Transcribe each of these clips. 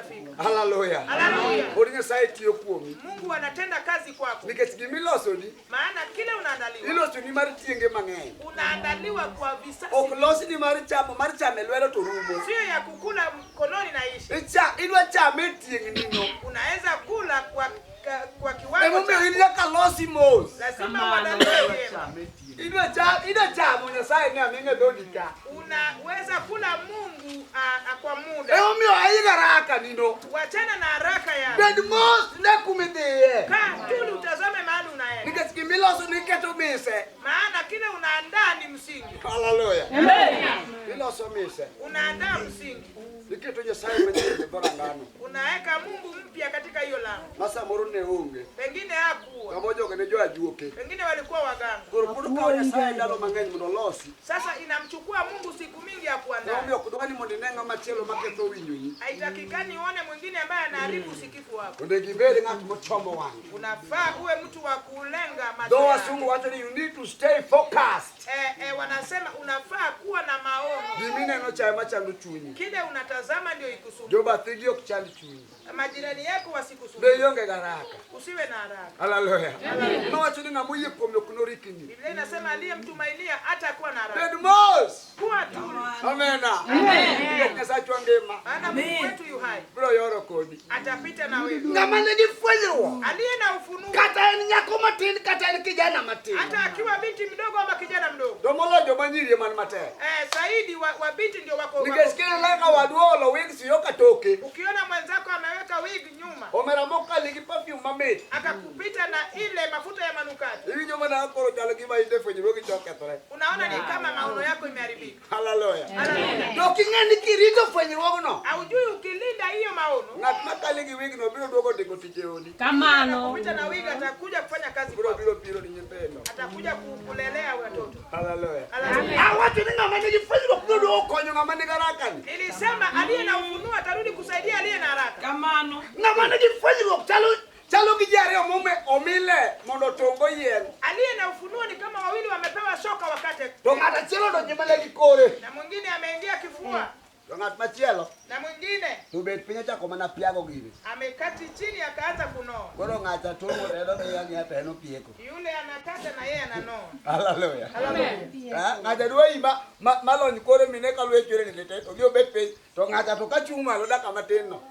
itafika. Hallelujah. Hallelujah. Oringa site yokuomi. Mungu anatenda kazi kwako. Nikechigimiloso ni. Maana kile unaandaliwa. Iloso ni mari tienge mang'eny. Unaandaliwa kwa visasi. Oklosi ni mari chame lwelo to rumo. Sio ya kukula mkononi na ishi. Idwa chame tienge nino. Unaweza kula kwa kiwango cha. Emo kalosi mos. Lazima uandaliwe. Idwa chamo Nyasaye ni aminge dodika. Unaweza kula Mungu kwa muda. Emo aiga raka nino. Wachana na haraka yako. Bed mos na kumedie. Kaa tu utazame mahali unaenda. Nikechigimiloso niketo mise. Maana kile unaandaa ni msingi. Hallelujah. Amen. Iloso mise. Unaandaa msingi. Niketo Nyasaye mwenyewe bora ngano. Unaweka Mungu mpya katika hiyo lango. Masa morone unge. Pengine hakuwa. Kamoja ukanijua ajuoke. Pengine walikuwa waganga. Kurupuka Nyasaye ndalo mang'eny mnolosi. Sasa inamchukua Mungu siku mingi ya kuandaa. Ndio kudwani mondinenga machelo maketho winyi. Haitakikani uone mwingine ambaye anaharibu usikifu wako. Ndio kibele ngatu mochombo wangu. Unafaa uwe mtu wa kulenga macho. Though wasungu wacho ni you need to stay focused. Wanasema unafaa kuwa na maono. Dimine no cha machandu chunyi. Kile unatazama ndio ikusumbue. Joba thigio kichandi chunyi. Majirani yako wasikusumbue. Ndio yonge garaka. Usiwe na haraka. Hallelujah. No wacho ni ngamuye pomyo kunorikini. Biblia inasema aliyemtumainia hatakuwa na haraka. Bedmos. Kuwa tu. Amen. Amen. Nyasaye twangema. Maana Mungu wetu yu hai. Bro yoro kodi. Atapita na wewe. Ngamane difwenyo. Aliye na ufunuo. Kata ni nyako matini, kata ni kijana matini. Hata akiwa binti mdogo ama kijana mdogo. Domolo jomanyiri man mate. Zaidi wa binti ndio wako. Ningesikia lenga waduolo wigi siyoka toke. Ukiona mwenzako ameweka wigi nyuma. Omeramoka ligi perfume mame. Akakupita na ile mafuta ya manukato. Hivi nyoma na akoro chalagi ba inde fwenye rogi choka tore. Unaona ni kama maono yako imeharibika. Hallelujah. Hallelujah. Dokingeni kirito fwenye rogo no. Haujui ukilinda hiyo maono. Ngataka ligi wigi no biro dogo tiko tijeoni. Kamano. Kupita na wigi atakuja kufanya kazi kwako. Biro ni nyembeno. Atakuja kulelea watoto. Hallelujah. Hallelujah. Watu ni ngamani jifwenye rogo konyo ngamani garakani. Nilisema aliye na ufunuo atarudi kusaidia aliye na haraka. Kamano. Ngamani jifwenye rogo chalo kijare omume omile mondo tongo yen. Aliye na ufunuo ni kama wawili wamepewa shoka wakate. Tongata chelo ndo nyemale kikore. Na mwingine ameingia kifua. Tongat machelo. Na mwingine tubet pinya chako mana piago gini. Amekati chini akaanza kunoa. Koro ngata tongo redo ne yangi hata eno pieko. Yule anakata na yeye ananoa. Hallelujah. Hallelujah. Ngata duwa imba malon kore mineka lwe chore ni lete. Obio bet pe to ngata to kachuma lo daka mateno.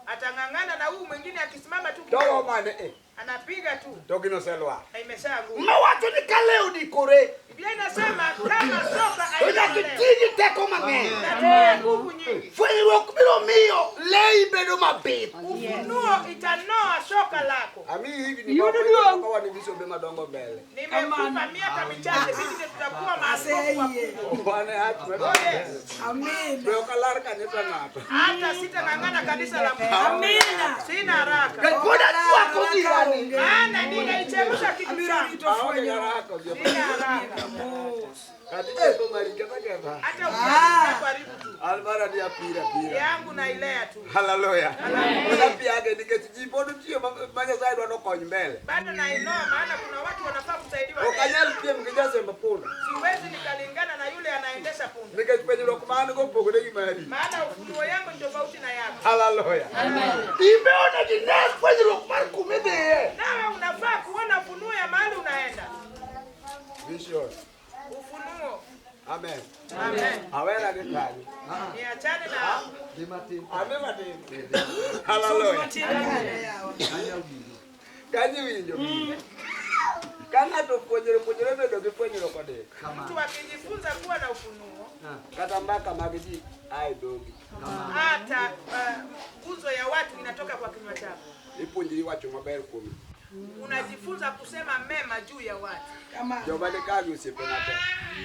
Atangangana na huyu mwingine akisimama tu kidogo mane anapiga tu. Togino selwa. Imeshaanguka. Mawacho ni kaleo ni kore. Biblia inasema kama soka haina kitiji teko mang'eny. Na nguvu nyingi. Fwenyruok biro miyo lei bedo mabith. Ufunuo itanoa soka lako. Ami hivi ni mambo kwa ni visobe madongo mbele. Nimekupa miaka michache sisi tutakuwa maaskofu wakubwa. Bwana hatu. Amen. Ndio kalar kanisa nato. Hata sitangangana kanisa la Mungu. Amina. Sina haraka. Ngoja tu akujirani. Maana ninaichemsha kitu changu. Sina haraka. Katika to marika takata. Hata ukija karibu tu. Albara dia pira. Yangu nailea tu. Hallelujah. Kuna pia age niketijipo ndio manya zaidi wanokonyi mbele. Bado nainoa maana kuna watu wanafaa kusaidiwa. Ukanyali pia mkijaze mbapunda. Siwezi nikalingana na yule anaendesha punda. Nikajipenyero kumana go pogode gimari. Maana ufunuo yangu ni tofauti na yako. Hallelujah. Imeona jinasi kwenyero kumana kumede. Nawe unafaa kuona ufunuo ya mahali unaenda. Vision. Ufunuo. Amen. Amen. Awera ni kani. Niachane na Dimati. Amen. Hallelujah. Kanyi winjo. Kana to ponyero bedo gi ponyero kode. Mtu akijifunza kuwa na ufunuo. Kata mbaka magiji ai dogi. Hata nguzo ya watu inatoka kwa kinywa chako. Ipunjiri wacho maber kumi. Unajifunza kusema mema juu ya watu. Jobale kazi usipenate.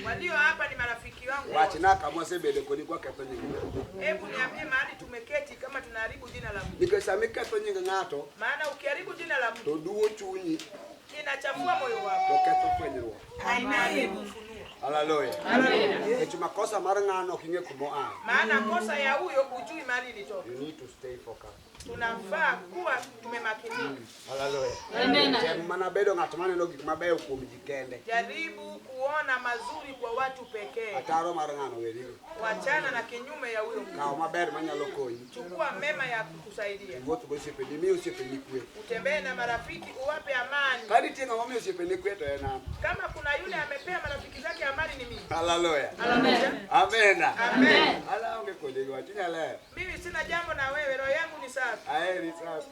Walio hapa ni marafiki wangu. Wachina kama sebele koni kwa kato nyingi. Hebu niambie mahali tumeketi kama tunaharibu jina la Mungu. Nikesamika to nyingi ngato. Maana ukiharibu jina la Mungu to duo chunyi. inachafua moyo wako. To keto kwenyero. Hainaharibu ufunuo. Haleluya. Haleluya. Echo makosa mar ng'ano kinge kumo a. Maana kosa ya huyo hujui mahali ilitoka. You need to stay focused. Tunafaa kuwa tumemakinika. Haleluya. Amen. Mana bedo ng'at maneno gik mabeyo kuom jikende. Jaribu kuona mazuri kwa watu pekee. Ataro mar ng'ano werigo. Wachana na kinyume ya huyo. Kao maber manyalo konyi. Chukua mema ya kukusaidia. Wuotho go osiepe ni miyo osiepe ni kwe. Utembee na marafiki, uwape amani. Kadi tinga mami osiepe ni kwe to ena. Kama kuna yule amepea marafiki zake amani ni mimi. Haleluya. Amen. Amen. Amen. Ala onge kolego atinya le. Mimi sina jambo na wewe, roho yangu ni safi. Aeri safi.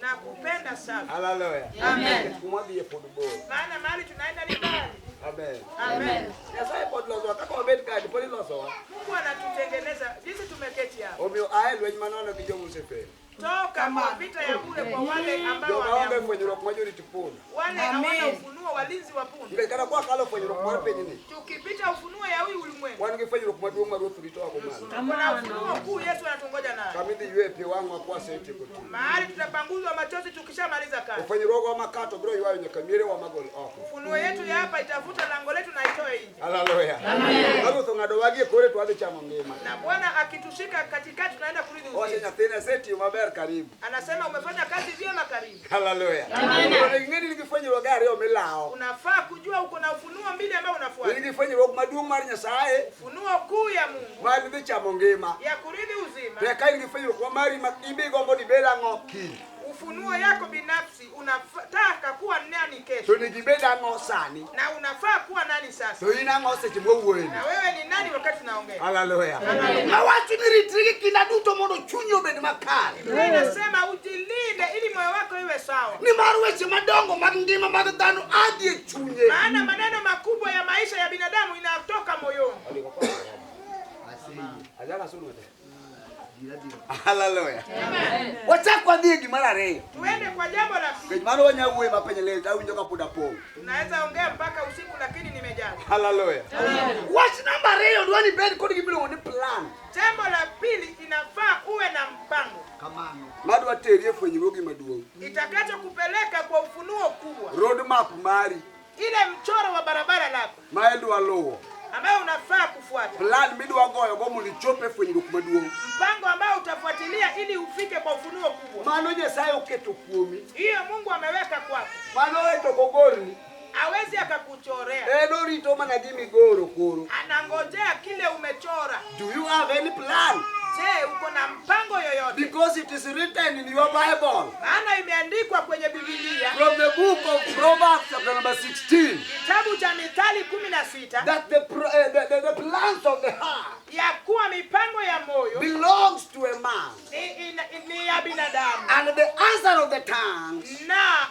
Na kupenda safi. Haleluya. Amen. Kumwambie ye football. Maana mahali tunaenda ni mbali. Amen. Amen. Nyasaye pod loso kaka obed kadi pod iloso. Mungu anatutengeneza. Jinsi tumeketi hapa. Omiyo ae lweny manono gi jomo osefel. Toka kwa vita ya bure kwa wale ambao Joma onge wameamua. fwenyruok ma jorit punda. Wale hawana ufunuo, walinzi wa punda. Nikech kata kwa kalo fwenyruok mar pinyni. Tukipita ufunuo ya huyu ulimwengu. Wan gi fwenyruok maduong' ma Ruoth rito wako malo. Kuna ufunuo kuu Yesu anatungoja naye. Kama idhi ywe pi wang'wa kwa setieko tu. Mahali tutapanguzwa machozi tukishamaliza kazi. Fwenyruogwa makato biro ywayo nyaka miere wa magol oko. Ufunuo yetu ya hapa itafuta lango letu na itoe nje. Haleluya. Amen. Ruoth ong'ado wagie kore to wadhi chamo ngima. Na Bwana akitushika katikati tunaenda kurithi Owacho uzima. nyathine setiyo maber karibu. Anasema umefanya kazi vyema, karibu. Haleluya. Amen. Ng'eni nigi fwenyruok ariyo milao. Unafaa kujua uko na ufunuo mbili ambao unafuata. Nigi fwenyruok maduong' mar Nyasaye. Ufunuo kuu ya Mungu. Mar dhi chamo ngima. Ya kurithi uzima. To ka in gi fwenyruok mari ma ibi gombo ni bed ang'o kiny. Ufunuo yako binafsi unataka kuwa nani To kesho. nigi bed ang'o sani. Na unafaa kuwa nani sasa. To in ang'o seche mowuoyeni. Na wewe ni nani wakati tunaongea. Haleluya. Awacho ni ritri kina duto mondo chunyi obed makare. Biblia inasema ujilinde ili moyo wako iwe sawa. Ni mar weche madongo mag ngima mag dhano adhi e chunye. Maana maneno makubwa ya maisha ya binadamu inatoka moyoni. Haleluya. Wachak wadhi e gima mar ariyo. Tuende kwa jambo la pili. Nikech mano wanya wuoye mapenye leo tawinjo ka pod apong'. Tunaweza ongea mpaka usiku lakini nimejaa. Haleluya. Wach namba ariyo dwani bed kod gimiluongo ni plan. Jambo la pili inafaa uwe na mpango. Kamano. Madwa teri e fwenyruogi maduong'. Itakacho kupeleka kwa ufunuo kubwa. Road map mari. Ile mchoro wa barabara lako Ma idwa luwo. ambayo unafaa kufuata. Plan midwa goyo go mondo ichop e fwenyruok maduong'. Mpango ambao utafuatilia ili ufike kwa ufunuo kubwa. Mano Nyasaye oketo kuomi. Hiyo Mungu ameweka kwako. Mano eto kogorni. Hawezi akakuchorea. Eno rito mana gimigoro koro. Anangojea kile umechora. Do you have any plan? Je, uko na mpango yoyote? Because it is written in your Bible. Maana imeandikwa kwenye Biblia. From the book of Proverbs chapter number 16. Kitabu cha Mithali 16. That the plans of the heart Ya kuwa mipango ya moyo belongs to a man. ni ya binadamu. And the answer of the tongue Na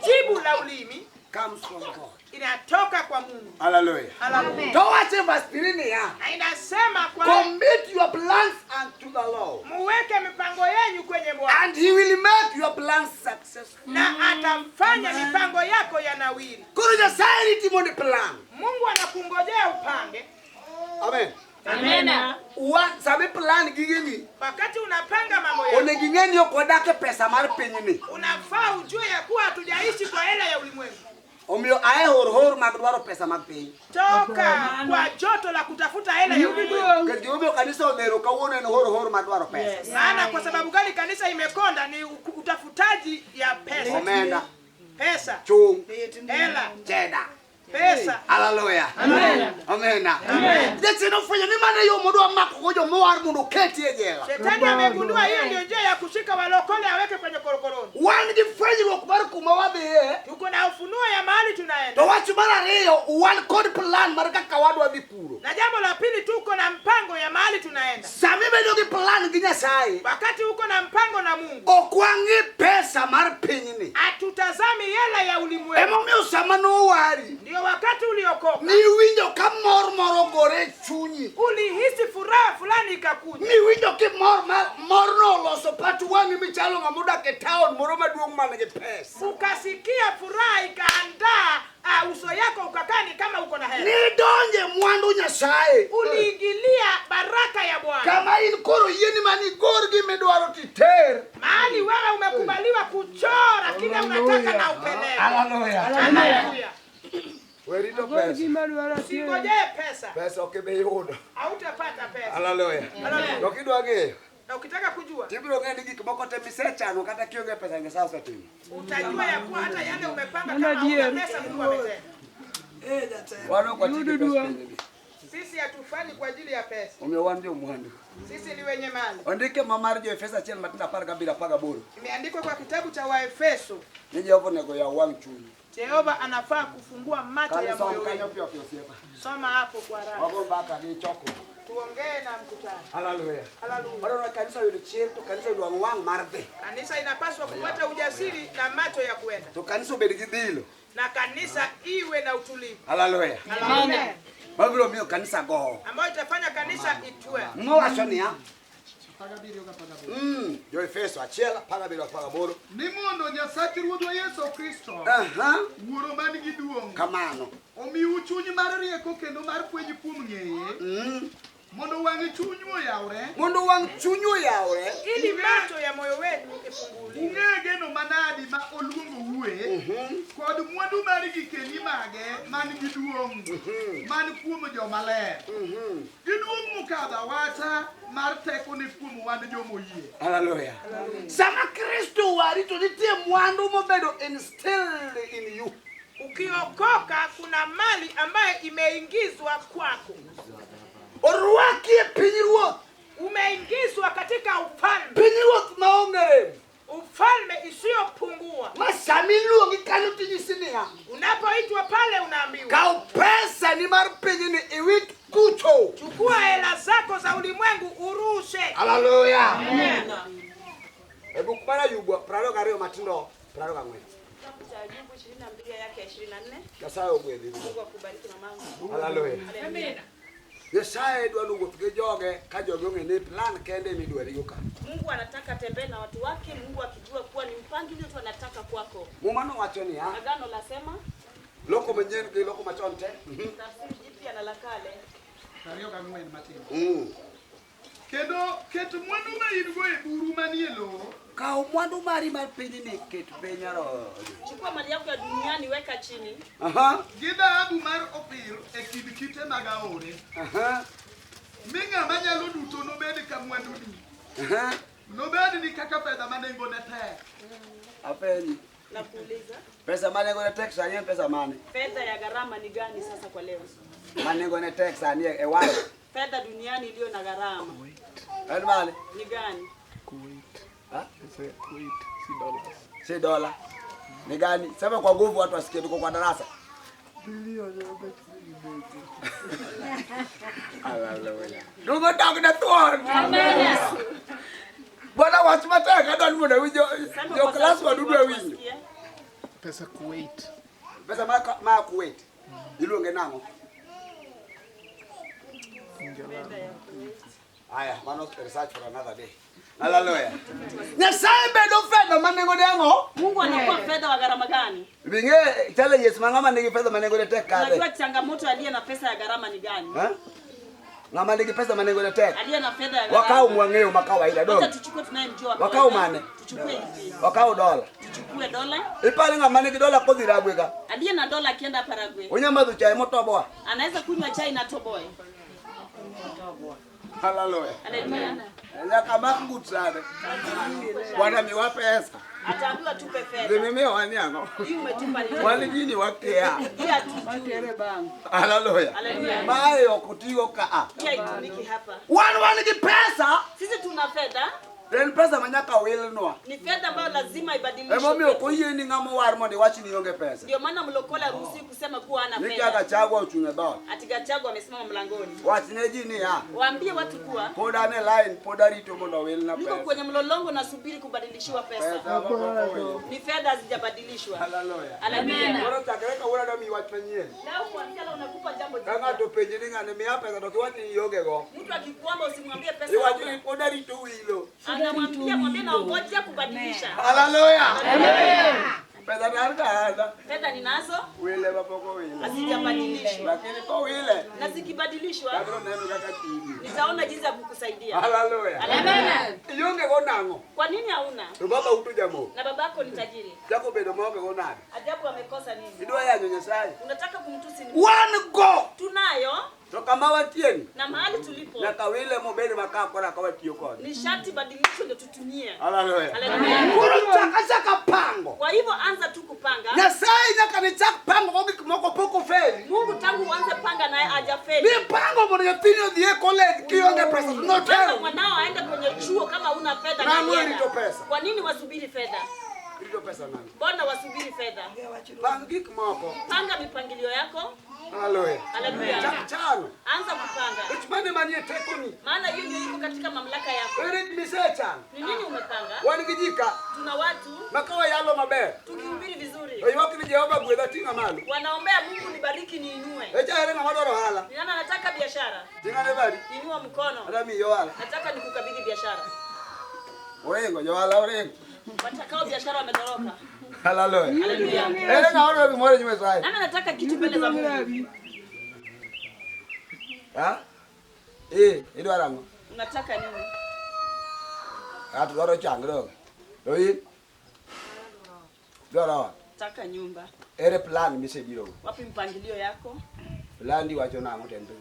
jibu la ulimi comes from God. inatoka kwa Mungu. Hallelujah. Hallelujah. Towache verse 3 ya. Na inasema kwa Commit your plans unto the Lord. muweke mipango yenu kwenye Bwana. And he will make your plans successful. Na atafanya mipango yako yanawiri. Koro Nyasaye ritimo ni plan. Mungu anakungojea upange. Amen. Amen. Sami plan gigini. Wakati unapanga mambo yako, One gingeni okodake pesa mar pinyni. unafaa ujue ya kuwa hatujaishi kwa hela ya ulimwengu. Omiyo ae hor mag dwaro pesa mag piny. Toka kwa joto la kutafuta hela ya ulimwengu. Kati omiyo kanisa odhero kawuono en hor mag dwaro pesa. Maana kwa sababu gani kanisa imekonda? Ni utafutaji ya pesa. Omenda, Pesa. chung, Hela. cheda. Pesa. Hallelujah. Amen. Amen. Amen. Detse no fanya ni mana yo modo amako go jo mowar mundo keti e jela. Shetani amegundua hiyo ndio njia ya kushika walokole aweke kwenye korokoroni. Wan gi fwenyruok mar kuma wadhiye. Tuko na ufunuo ya mahali tunaenda. To wach mar ariyo wan kod plan mar kaka wadwa dhi puro. Na jambo la pili tuko na mpango ya mahali tunaenda. Sami bedo gi plan gi Nyasaye. Wakati uko na mpango na Mungu, Okwangi pesa mar pinyni. hatutazami hela ya ulimwengu. Emomiyo sama no wari. Ndio wakati uliokoka Ni winjo ka mor moro gore chunyi. ulihisi furaha fulani ikakuja. Ni winjo ki mor no loso patu wangi michalo ngamuda ke town moro maduong' man gi pesa. Ukasikia furaha ikaandaa uso yako ukakaa ni kama uko na hela. Ni donje mwandu Nyasaye. Uliingilia baraka ya Bwana. Kama in koro yeni mani gorgi medwaro titer. Mahali wewe umekubaliwa kuchora kile unataka na upeleke. Hallelujah. Hallelujah. Werito pesa. Usingojee pesa. Pesa okibeyudo. Hautapata pesa. Haleluya. Haleluya. Ukidwa ng'eyo. Na ukitaka kujua, Tibiro ng'eyo gik moko te misechano kata kionge pesa ngesasa timo. utajua ya kuwa hata yale umepanga kama una pesa Mungu ametenda. Wano kwa tiki pesa. Sisi hatufanyi kwa ajili ya pesa. Umewan ndio mwandu. Sisi ni wenye mali. Ondike mamar jo Efesa achiel matinda 12 Imeandikwa kwa kitabu cha Waefeso. Ni Jehova nego ya wang' chunyi. Jehova anafaa kufungua macho ya moyo wetu. wetu. Soma hapo kwa raha. Wago mbaka ni choko. Tuongee na mkutano. Haleluya. Haleluya. Bado kanisa yudo chir to kanisa yudo wang' mar dhi. Kanisa inapaswa kupata ujasiri na macho ya kuenda. To kanisa obed gi dhilo. Na kanisa iwe na utulivu. Haleluya. Amen. Babilo mio kanisa go. Ambayo itafanya kanisa itue. Mwacho ni ya. Jo Efeso achiel 12 Ni mondo Nyasaye Ruodhwa Yesu Kristo. Wuoro man gi duong'. Kamano. Omiu chuny mar rieko kendo mar puonj kuom ng'eye. Mondo wang' chunyu oyawre. Mondo wang' chunyu oyawre. Ili macho ya moyo wenu ifunguliwe. Ung'e geno manadi ma oluongo uwe. Kod mwandu mar gikeni mage man gi duong'. Man kuom jomaler. Giduong' mokadho awata mar teko ne kuom wan jomoyie. Haleluya. Sama Kristo wari to nitie mwandu mobedo instilled in you. Ukiokoka kuna mali ambayo imeingizwa kwako. Orwaki e pinyruoth. Umeingizwa katika ufalme. Pinyruoth maonge. Ufalme isiyopungua. Masami luongi kanyo tijisinia. Unapoitwa pale unaambiwa. Kau pesa ni mar pinyni iwit kucho. Chukua hela zako za ulimwengu urushe. Haleluya. Amen. Hebu kubana Ayubu 22 matindo 24. Ayubu 22 yake 24. Nyasaye ogwedhi. Mungu akubariki mamangu. Haleluya. Amen. Nyasaye dwa wuoth gi joge ka joge ong'e plan kende midwari ka. Mungu anataka tembee na watu wake, Mungu akijua kuwa ni mpangilio tu anataka kwako. Mumano wacho ni ha. Agano lasema loko manyien gi loko machon te. Tafsiri jipya na la kale. Ariyo ka ng'wen matin. Kendo ket mwandu ma in-go e buru manie lowo. Kao mwandu mari mar pinyni ket penyaro. Chukua mali yako ya duniani weka chini. Gi dhahabu mar Ofir e kind kite mag aore. Mi ng'ama nyalo duto nobed ka mwanduni. Nobed ni kaka fedha ma nengone tek. Apenyi. Nakuuliza. Pesa ma nengone tek sani en pesa mane? Fedha ya gharama ni gani sasa kwa leo? Ma nengone tek sani e wale. Fedha duniani iliyo na gharama. En mane? Ni gani? Kuwait. Ha? Kuwait, si dollars. Si dola. Ni gani? Sema kwa nguvu watu wasikie tuko kwa darasa. Bilioni ya beti. Haleluya. Ndugu tangu na tuone. Amen. Bwana watu mataka hata ndio winyo. Ndio class wa dudu winyo. Pesa Kuwait. Pesa ma Kuwait. Ilunge nango. Aya, manos research for another day. Haleluya. Nyasaye bedo fedha manengo dengo. Mungu anakuwa fedha wa gharama gani? Binge tele Yesu mangama nigi fedha manengo de tek kade. Unajua changamoto aliye na pesa ya gharama ni gani? Ngama nigi pesa manengo de tek. Aliye na fedha ya gharama. Wakao mwangeo makawaida dogo. Acha tuchukue tunayemjua. Wakao mane? Tuchukue hivi. Wakao dola. Tuchukue dola. Ipale ngama nigi dola kodhira bwega. Aliye na dola akienda Paraguay. Unyama chai moto boa. Anaweza kunywa chai na toboe. Haleluya. Haleluya. Nya kama kutsana. Bwana miwa pesa. Ataambiwa tupe fedha. Mimi wanyango. Hii umetupa nini? Wali jini wakea. Pia tutere bangu. Haleluya. Haleluya. Mayo kutigo ka. Pia itumiki hapa. Wani ki pesa. Sisi tuna fedha. Den pesa manyaka wile noa. Ni fedha ambayo lazima ibadilishwe. Emo mio koye ni ngamo war mondi wachi ni yonge pesa. Ndio maana mlokola ruhusi kusema kuwa hana fedha. Nikiaga chagwa uchunge dola. Ati Gachagua amesimama mlangoni. Wachi ne jini ya. Waambie watu kuwa Poda ne line, poda rito mondo wile na niko pesa. kwenye mlolongo nasubiri kubadilishiwa pesa. Ni fedha hazijabadilishwa. Haleluya. Haleluya. Bora takereka ura do mi wach manyien. Leo kuanzia leo unakupa jambo Kanga jipya. to penje ni ngane mi pesa to kiwati ni yonge go. Mtu akikwamba usimwambie pesa. Iwachi ni poda rito wilo. Anamwambia mwambie na ngoja kubadilisha. Haleluya. Amen. Pesa nalika. Fedha ninazo. Wile bapoko wile. Hazijabadilishwa. Lakini kwa wile. Na zikibadilishwa. Kadro neno kaka timu. Nitaona jinsi ya kukusaidia. Hallelujah. Amen. Yonge konango. Kwa nini hauna? Baba utujamo. Na babako ni tajiri. Jako bedo moge konani. Ajabu amekosa nini? Idwa ya Nyasaye. Unataka kumtusi ni One go. tunayo To kama watieni. na mahali tulipo. Na kawile mobeli makako na kawatio kodi. Ni sharti badilisho ndio tutumie. Hallelujah. Hallelujah. Kuru chaka pango. Kwa hivyo anza tu kupanga. Nyasaye nyaka ni chak pango mogi moko poko feli. Mungu tangu uanze panga naye hajafeli. Ni pango mwana yatini die college kionge pesa. No Kama tell. mwanao aende kwenye chuo kama una fedha Na na mwili yeye. to pesa. Kwa nini wasubiri fedha? Ndio pesa nani? Mbona wasubiri fedha? Pangik moko. Panga mipangilio yako. Hallelujah. Hallelujah. Chano. Anza kupanga. Uchmane manie tekoni. Maana hiyo ndio iko katika mamlaka yako. Erit misecha. Ni nini umepanga? Wanigijika. Tuna watu Makawa yalo maber. tukihubiri vizuri. Oyoki ni Jehova gwedha tinga malo. Wanaombea Mungu nibariki niinue. Echa ere ngama doro hala. Ni nani anataka biashara? Tinga ne bari. Inua mkono. Ada mi yo hala. Nataka nikukabidhi biashara. Orengo yo hala orengo. Watakao biashara wamedoroka. Hallelujah. Hallelujah. Ere ngama doro kimore nyume sai. Nani anataka kitu mbele za Mungu? Ha? Idwa rango. Unataka nini? Atu doro changro. Oyi. Doro. Nataka nyumba. Ere plan mise biro. Wapi mpangilio yako? Plan di wacho nango tende.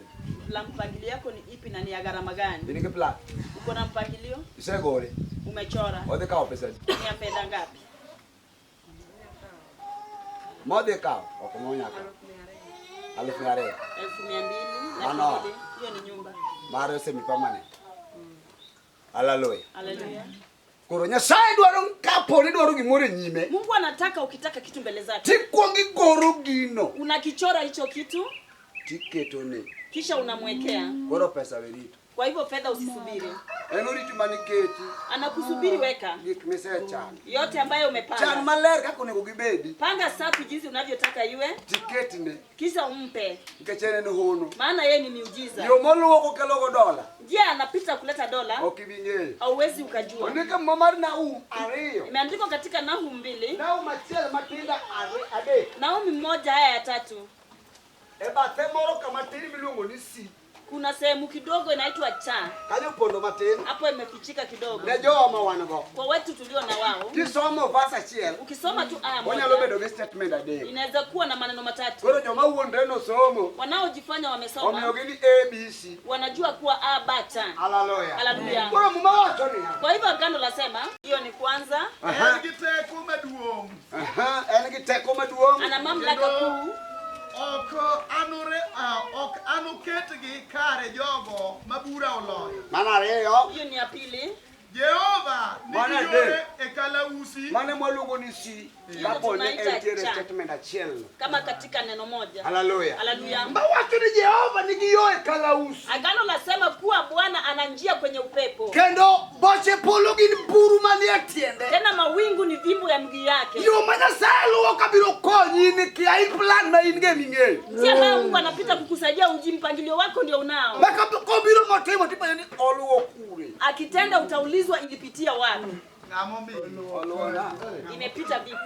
La mpangilio yako ni ipi na ni ya gharama gani? Dini ke plan. Uko na mpangilio? Isegore. Umechora. Ode ka pesa. Ni ya fedha ngapi? Mode ka okomonya ka. 200. 1200 Ano. na kile. Hiyo ni nyumba. Maro semi permanent. Hallelujah. Hallelujah. Koro Nyasaye dwaro kapo ni dwaro gimore nyime. Mungu anataka ukitaka kitu mbele zake. Tikwongi goro gino. Unakichora hicho kitu Tiketo ni. kisha unamwekea. Goro pesa verito. Kwa hivyo fedha usisubiri. Enori tumaniketi. Anakusubiri weka. Gik mise chan. Yote ambayo Chan umepanga. maler kako nego gibedi. Panga safi jinsi unavyotaka iwe Tiketi ne. kisha umpe. Nkechene no hono. Maana yeye ni miujiza. Yo moluo ko kelo dola. Je, anapita kuleta dola? Okibinge. Hauwezi ukajua. Oneka mamar na ariyo. Imeandikwa katika Nahum 2. Na machiel matinda ade. Naomi 1 aya ya 3. E bathe moro kama tiri miluongo ni si. Kuna sehemu kidogo inaitwa cha. Kanyo pondo matin. Hapo imefichika kidogo. Ne joma wango. Kwa wetu tulio na wao. Kisomo verse achiel. Ukisoma tu aya Onyalo moja bedo gi statement adek. inaweza kuwa na maneno matatu. Koro joma wuondre no somo. Wanaojifanya Omiyo wamesoma gini ABC. wanajua kuwa a bata. Hallelujah. Hallelujah. Koro muma wacho ni. Kwa hivyo agano lasema hiyo ni kwanza. En gi teko maduong'. En gi teko maduong'. Ana mamlaka kuu. Ok anoketgi kare jogo mabura oloyo. Mana ariyo. Hiyo ni ya pili. Jehova Mana nigi yore adek. e kalausi. Mane mwaluongo ni si. Kapo ne entiere statement achiel. Kama katika neno moja. Hallelujah. Hallelujah. Mba wacho ni Jehova nigi yo e kalausi. Agano lasema kuwa Bwana ana njia kwenye upepo. Kendo boche polo gin buru manie tiende. Tena mawingu ni vimbo ya mguu yake. Yo ma Nyasaye luwo kabiro konyi ni kia i plan na in ge ming'eyo. Njia ambayo Mungu anapita kukusaidia uji mpangilio wako ndio unao. Baka kobiro motimo tipo ni oluwo kure. Akitenda utaulizwa ilipitia wapi? Ng'amo miyo. Oluwo na. Imepita vipi?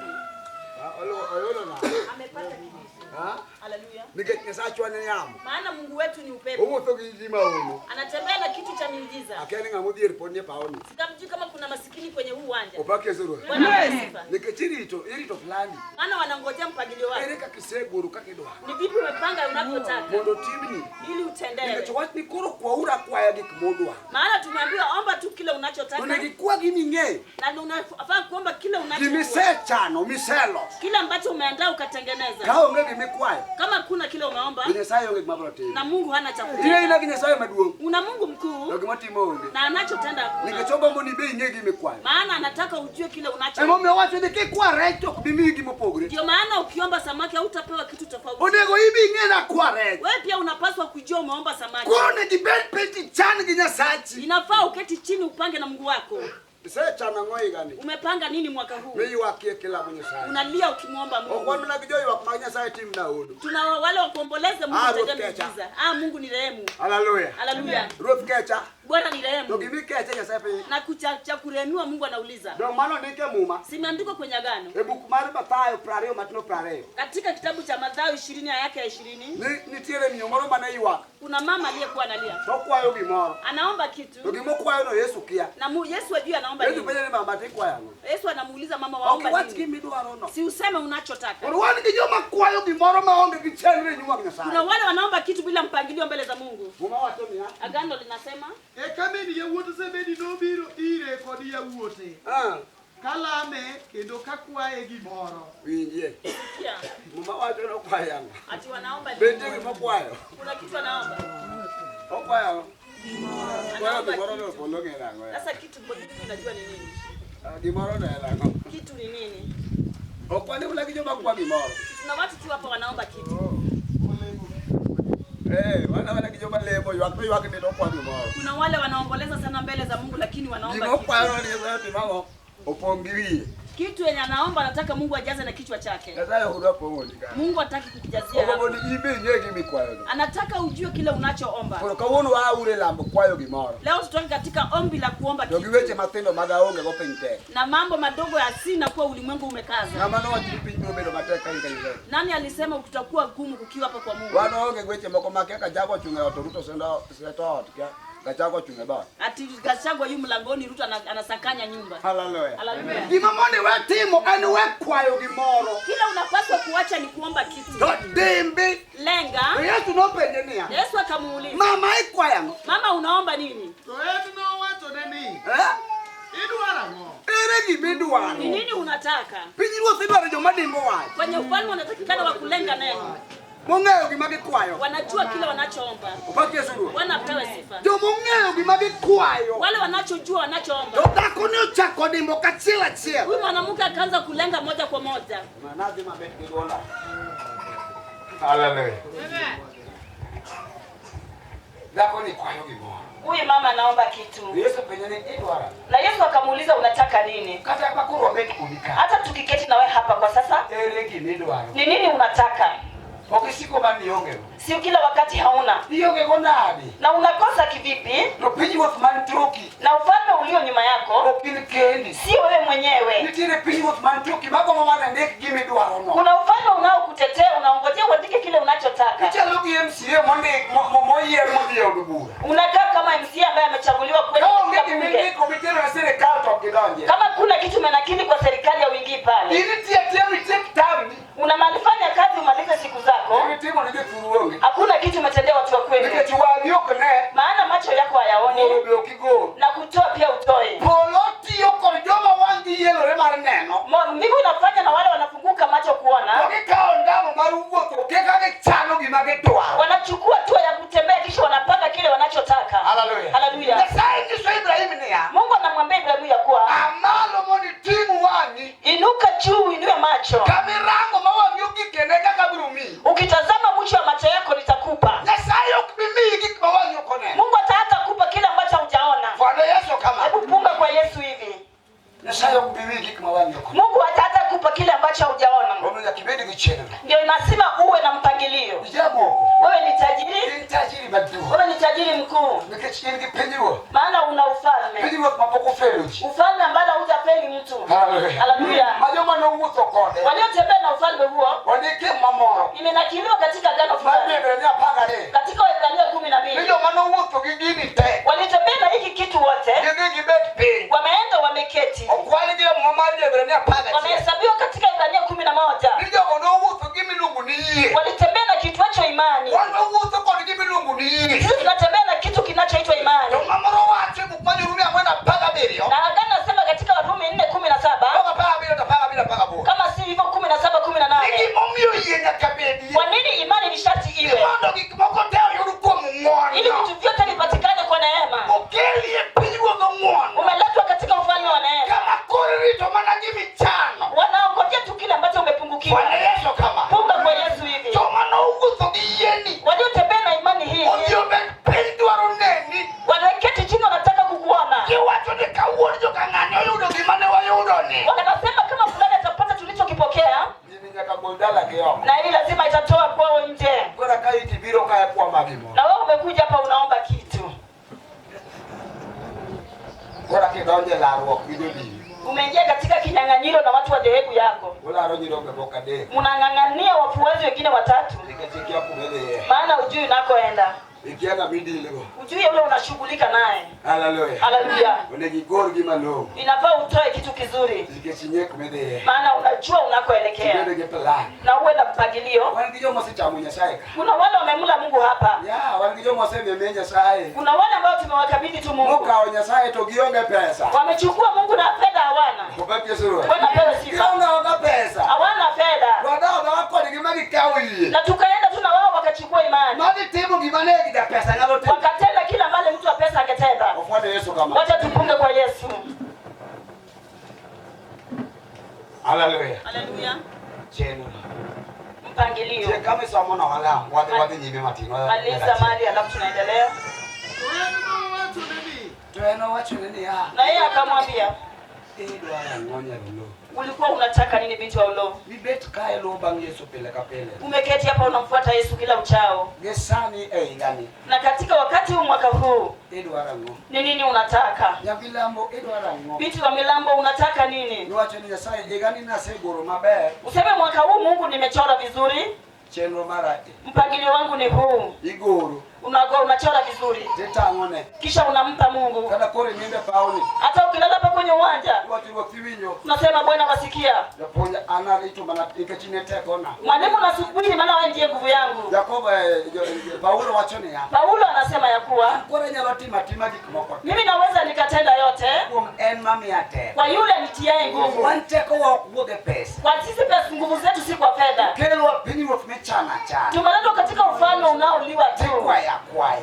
Oluwo na. Amepata kitu. Ha? Haleluya. Nikech Nyasaye chwane yamo. Maana Mungu wetu ni upepo. Owuotho gi ji maono. Anatembea na kitu cha miujiza. Akeni ng'amo dhier pod nie paoni. Sikamjui kama kuna masikini kwenye huu uwanja. Opake zuru. Bwana asifiwe. Nikech irito plani. Maana wanangojea mpangilio wako. Ere kaka isegoro kaka idwaro. Ni vipi umepanga unavyotaka Mondo timni. ili utendewe. Nikech wach ni koro kwaura kwaya gik modwa. Maana tumeambiwa omba tu kile unachotaka. Onegi kwa gini ng'e. Na unafaa kuomba kile unachotaka. Gimisechano, miselo. Kile ambacho umeandaa ukatengeneza. Ka onge gimikwayo. Kama kuna kile umeomba Nyasaye onge gima biro timo. na Mungu hana cha Ile kutenda. ina gi Nyasaye maduong'. Una Mungu mkuu To gima timo onge. na anachotenda Nikech hakuna. omba mondo ibe ing'e gimikwayo. Maana anataka ujue kile unacho. Emomiyo wacho ni kikwa rech to ok bimiyi gimopogore. Ndio maana ukiomba samaki hautapewa kitu tofauti. Onego ibi ing'e na kwa rech. Wewe pia unapaswa kujua umeomba samaki. Koro ne gibed peti chan gi Nyasachi. Inafaa uketi chini upange na Mungu wako. Isechano ang'o higani? Umepanga nini mwaka huu? Miywakie kilamo Nyasaye. Unalia ukimwomba Ok wan Mungu. mana gi joywak mag Nyasaye tim na odo. Tuna wale wa kuomboleza Mungu Ah, tende Ruth Kecha. miujiza. Mungu ni rehemu. Hallelujah. Haleluya. Ruoth Kecha. Bwana ni rehemu. To gimike acha sape. Na kucha kurehemiwa Mungu anauliza. Ndio maana nike muma. Simeandikwa kwenye agano. E buku mar Mathayo 20 matino 20. Katika kitabu cha Mathayo 20 aya yake ya 20. Ni tiere minyomoro mana yiwak. Kuna mama aliyekuwa analia. To kwayo gimoro. Anaomba kitu. To gimo kwayo no Yesu kia. Na Yesu ajui anaomba nini. Yesu penye mama tikwayo. Yesu anamuuliza mama waomba nini. nini. Kimi dwaro no. Si useme unachotaka. Wani kijoma kwayo gimoro maonge kichenre nyuma kinasai. Kuna wale wanaomba kitu bila mpangilio mbele za Mungu. Muma watomia. Agano linasema kameni ya wuoto sebedi nobiro ire kod ya wuote. Kalame kendo kakwaye gimoro. Winje. Yeah. Muma wato no kwayo. Ati wanaomba nini? Bende gimo kwayo. Kuna kitu anaomba. Kwayo. Anaomba Gimoro no pologe lango. Sasa kitu unajua ni nini? Gimoro na lango. Kitu ni nini? Okwani ula kijoma kwa gimoro. Kuna watu tu hapa wanaomba kitu. Wana kijoma lebo ywak ni no kwa gimoro. Kuna wale wanaomboleza sana mbele za Mungu lakini wanaomba kitu. kitu. Kwayo ni watu mamo opongiwi. Kitu yenye anaomba anataka Mungu ajaze na kichwa chake. Sasa hudo pongo nika. Mungu hataki kukujazia hapo. Obo ni ibe nyegi mikwayo. Anataka ujue kile unachoomba. Kwa kawono ure lambo kwayo gimoro. Leo tutoke katika ombi la kuomba kitu. Dogiweche matendo magaonge go pente. Na mambo madogo ya sina kwa ulimwengu umekaza. Na mano wachipi ndobedo mateka ile. Nani alisema kutakuwa gumu kukiwa hapa kwa Mungu? Wanaonge gweche moko makeka jago chunga otoruto sendo seto kia. Kachagwa chunga ba. Ati kachagwa yu mlangoni Ruto anasakanya nyumba. Hallelujah. Hallelujah. Gimamone wa timo anu we kwayo gimoro. Kila unapaswa kuacha ni kuomba kitu. Dembe. Lenga. Yesu no penye Yesu akamuuliza. Mama ikwaya. Mama unaomba nini? To etu no wacho neni. Idwara ngo. Ere gimidwaro. Ni nini unataka? Pinyiruo sidwaro joma dimbo wacho. Kwenye ufalme wanatakikana wa kulenga neno. Mong'eyo gima gikwayo. Wanajua kile wanachoomba. Upaki Yesu ruo. Wanapewa sifa. Jo mong'eyo gima gikwayo. Wale wanachojua wanachoomba. To dhako ne ochako dimbo kachiel achiel. Huyu mwanamke akaanza kulenga moja kwa moja. Manazi mabet gigola. Hallelujah. Dhako ni kwayo gimoro. Huyu mama anaomba kitu. Yesu penye ni idwara. Na Yesu akamuuliza unataka nini? Kata hapa kuro bet kunika. Hata tukiketi na wewe hapa kwa sasa, Ere gimidwaro. ni nini unataka? Okisiko mani yonge. Sio kila wakati hauna. Yonge gondadi. Na unakosa kivipi? No pinyiruo man troki. Na ufalme ulio nyuma yako Opin kendi. sio wewe mwenyewe. Nitire pinyiruo man troki bako mama na ndek gimidwaro no. Kuna ufalme unaokutetea, unaongojea uandike kile unachotaka. Ichalo gi MCA monde moye modi odubura. Unakaa kama MC ambaye amechaguliwa kwenda katika bunge. Komitero na serikali to kidonje. Kama kuna kitu umenakili kwa serikali ya wingi pale. Ili tia kitabu. Unafanya kazi umalize siku zako. Komitero ni turuonge. Hakuna kitu umetendea watu wa kweli. Nikichwabio kone. Maana macho yako hayaoni. Ndio kigo. Na kutoa pia utoe. Poloti yoko joma wangi yelo re mar neno. Ndivyo inafanya na wale wanafunguka macho kuona. Wakikao ndamo marugo to keka ke chano gimagetoa. Wanachukua hatua ya kutembea kisha wanapanga kile wanachotaka. Hallelujah. Hallelujah. Sasa ni sio Ibrahim ni ya. Mungu anamwambia Ibrahimu ya kuwa Amalo moni timu wangi. inuka juu, inue macho. Kamirango mawa myuki keneka kabirumi. Ukitazama mwisho wa macho yako nitakupa. Sasa yokbimi gikbawa yokone. Mungu ataka kupa kile ambacho hujaona. Bwana Yesu kama. Hebu punga kwa Yesu hivi. Sasa yokbimi gikbawa yokone. Mungu ataka kupa kile ambacho hujaona. Ono ya kibedi gichena. Ndio inasema uwe na mpangilio. Ijabo. Wewe ni tajiri. Ni tajiri badu. Wewe ni tajiri mkuu. Nikechini gipendiwo. Maana una ufalme. Pendiwo mapoko feluji. Ufalme ambao hujapeli mtu. Hallelujah. Hallelujah. Majoma no wuto kode. Waliotembea na ufalme huo Wanike mamoro. imenakiliwa katika agano fulani. Biblia pagare. Katika Waebrania 12. Ndio maana wuto gigini te. Walitembea na hiki kitu wote. Gigi bet pe. Wameenda wameketi. Okwali dia mama Biblia pagare. Wamehesabiwa katika Waebrania 11. Ndio ono wuto gimi lungu ni. Walitembea na kiitwacho imani. Wano wuto kodi gimi lungu ni. Sisi tunatembea na kitu kinachoitwa imani. Ndio mamoro wache mukwanyu rumi amwenda pagare. Na agano nasema katika Warumi 4:17. Toka pagare pagabo. Kama si hivyo 17:18. Niki momio yenya kabedi. Kwa nini imani ni sharti iwe? Mondo gikmoko teo yuruko mumwana. Ili vitu vyote vipatikane kwa neema. Okeli epinyo mumwana. Umeletwa katika ufalme wa neema. Kama korito mana gimi chano. Wanaongojea tu kile ambacho umepungukiwa. Bwana Yesu kama. Punga kwa Yesu hivi. Toma na uguzo giyeni. Waliotembea na imani hii. Odio ben pendwa roneni. Wanaketi chini wanataka kukuona. Kiwacho ni kauoni joka ng'anyo yudo gimane wa yudo ni. Wanasema kama fulani atapata tulichokipokea. Nini nyaka goldala keo. Na hili lazima itatoa kwao nje. Bora kai tibiro kaya kwa magimo. Na wewe umekuja hapa unaomba kitu. Ichake donje larruok gi jodini. Umeingia katika kinyang'anyiro na watu wa dhehebu yako. Ularo nyiroge boka de. Mnang'ang'ania wafuasi wengine watatu. Nikachikia kumele. Maana ujui unakoenda. Ikiana midilego. Ujui ule unashughulika naye. Hallelujah. Hallelujah. Unegigor gimalo. Inafaa utoe kitu kizuri. Ikichinye kumele. Maana unajua unakoelekea. Tibede plan. Na uwe na mpangilio. Wangijo mosichamu Nyasaye. Kuna wale wamemula Mungu hapa. Ya, wangijo moseme Nyasaye. Kuna wale ambao tumewakabidhi tu Mungu. Muka Nyasaye to gionge pesa. Wamechukua Mungu na fedha hawana. Kubaki suru. Wanapewa sifa. Gionge pesa. Hawana fedha. Wadao wako ni gimagi kawi. Na tukaenda tu na wao wakachukua imani. Mali timu gimanegi da pesa ngalo timu. Wakatenda kila mbali mtu wa pesa akatenda. Wafuate Yesu kama. Wacha tupunge kwa Yesu. Hallelujah. Hallelujah. Chenu. Mpangilio. Je, kama somo na wala wade nyime matino. Maliza mali alafu tunaendelea. Tueno wacho nini ya? Na yeye akamwambia, Edwara ngonya lo. ulikuwa unataka nini binti wa ulo? Bibet kae lo bang Yesu pele kapele. Umeketi hapa unamfuata Yesu kila uchao. Gesani ngani. Na katika wakati huu mwaka huu, Edwara ngo. ni nini unataka? Ya bilambo Edwara ngo. Binti wa Milambo unataka nini? Wacho ni Nyasaye ngani na segoro maber. Useme mwaka huu Mungu nimechora vizuri. Chenro mara. Mpangilio wangu ni huu. Igoro. Unachora vizuri. Tetangone. Kisha unampa Mungu. Kada kore niende paoni. Hata ukilala hapa kwenye uwanja. Watu wafiwinyo. Unasema Bwana wasikia. Yaponya ana ito mana ikachine tekona. Mwalimu nasubiri maana wewe ndiye nguvu yangu. Yakobo Paulo wachone ya. Paulo anasema ya kuwa Kore nyalo tima gikmoko. mimi naweza nikatenda yote Kuom en mami ate. kwa yule nitiaye nguvu. Wanteko wa kuoge pesa. Kwa sisi pesa nguvu zetu si kwa fedha. Kelo wa pinyi wa mechana cha. Tumeletwa katika ufalme unaoliwa tu. Kwaya.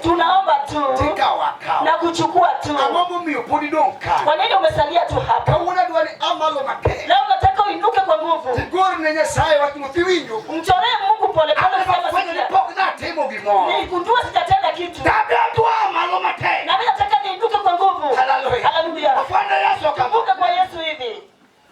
Tunaomba tu Tika wakao. na kuchukua tu. Amobo mi upodi donka. Kwa nini umesalia tu hapa? Kawuna duani amalo make. Leo unataka uinuke kwa nguvu. Tigori nenye sae watu mfiwinyo. Mchoree Mungu pole pole Kama sema ni pok na temo gimo. Niligundua sijatenda kitu. Tabia tu amalo make. Na mimi nataka niinuke kwa nguvu. Hallelujah. Hallelujah. Afande Yesu Kumbuka kwa Yesu hivi.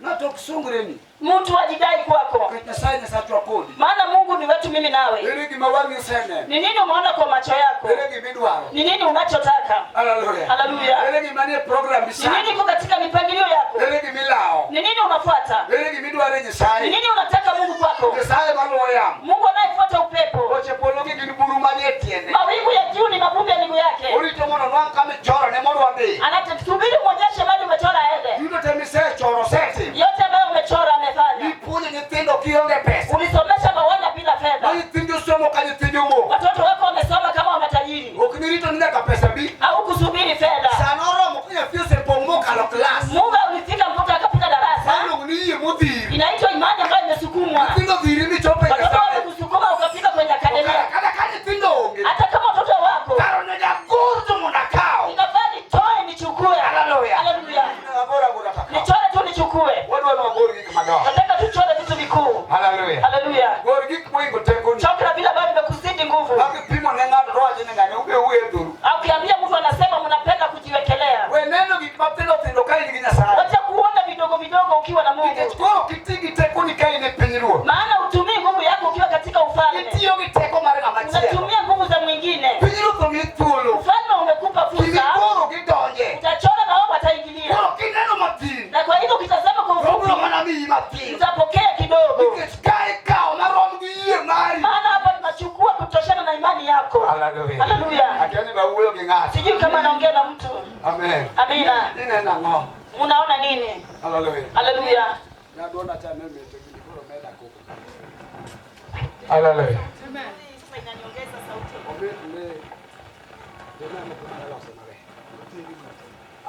Na tokusungureni. Mtu ajidai kwako. Kwa saini sa tuakodi. Maana Mungu ni wetu mimi nawe. Eregi mawangi sene. Ni nini umeona kwa macho yako? Eregi bidwaro. Ni nini unachotaka? Hallelujah. Hallelujah. Eregi manie program Ni bisa. nini iko katika mipangilio yako? Eregi milao. Ni nini unafuata? Eregi bidwaro Ni nyesai. nini unataka Mungu kwako? Nyesai maloya. Mungu anayefuata upepo. Oche pologi giliburu manie tiende. Mawingu ya juu ni mavumbi ya miguu yake. Ulito mono nwan kame choro ne mono wade. Anatusubiri muonyeshe mali umechora aende. Yudo temise choro seti. Yote ambayo umechora amefanya. Ipunye nyithindo kionge pesa. Ulisomesha mawana bila fedha. Nyithindo somo ka nyithindo mo. Watoto wako wamesoma kama matajiri. Okinirito nina ka pesa bi. Au kusubiri fedha. Sanoro mokunya fiose pomo kalo class. Mungu ulifika mpaka akapita darasa. Sano ni mudhiri. Inaitwa imani ambayo imesukumwa. Nyithindo dhiri mi chope Watoto kasa. wamekusukuma ukafika kwenye akademia. Kada nyithindo onge. Hata kama watoto wako. Karo nega kurtu munakao. Inafaa nitoe nichukue. Hallelujah. Hallelujah. Bora taka. Nichore tu nichukue. Wadu wana gori kamadoa. Nataka tuchore vitu vikuu. Hallelujah. Hallelujah. Gori mwingo tekoni. Chokra vile ambavyo vimekuzidi nguvu. Akipimo nenga roa jene ngane uwe dhuru. Au kiambia mtu anasema mnapenda kujiwekelea. We neno gikaptendo tendo kai nginya sana. Wacha kuona vidogo vidogo ukiwa na Mungu. Kitiko kitigi tekoni kai ne pinyiruo. Maana utumii nguvu yako ukiwa katika ufalme. Itiyo giteko mare na machia. Unatumia nguvu za mwingine. Pinyiruo to mitulo. Ufalme umekupa fursa. Kilikoro gidonje. Utachora na wao wataingilia. Koro kineno matini. Na kwa hivyo ukitazama kwa Robo ufupi manami matini. utapokea kidogo. Kai kao na romgiye mari. Maana hapa tunachukua kutoshana na imani yako. Hallelujah. Hallelujah. Akiani ba uyo gingati. Sijui kama naongea na mtu. Amen. Amina. Nina na ngo. Unaona nini? Hallelujah. Hallelujah. Na dona cha meme teknikoro meda kuko. Hallelujah. Amen. Sasa inaniongeza sauti. Obetule. Dona mkumana la sema we.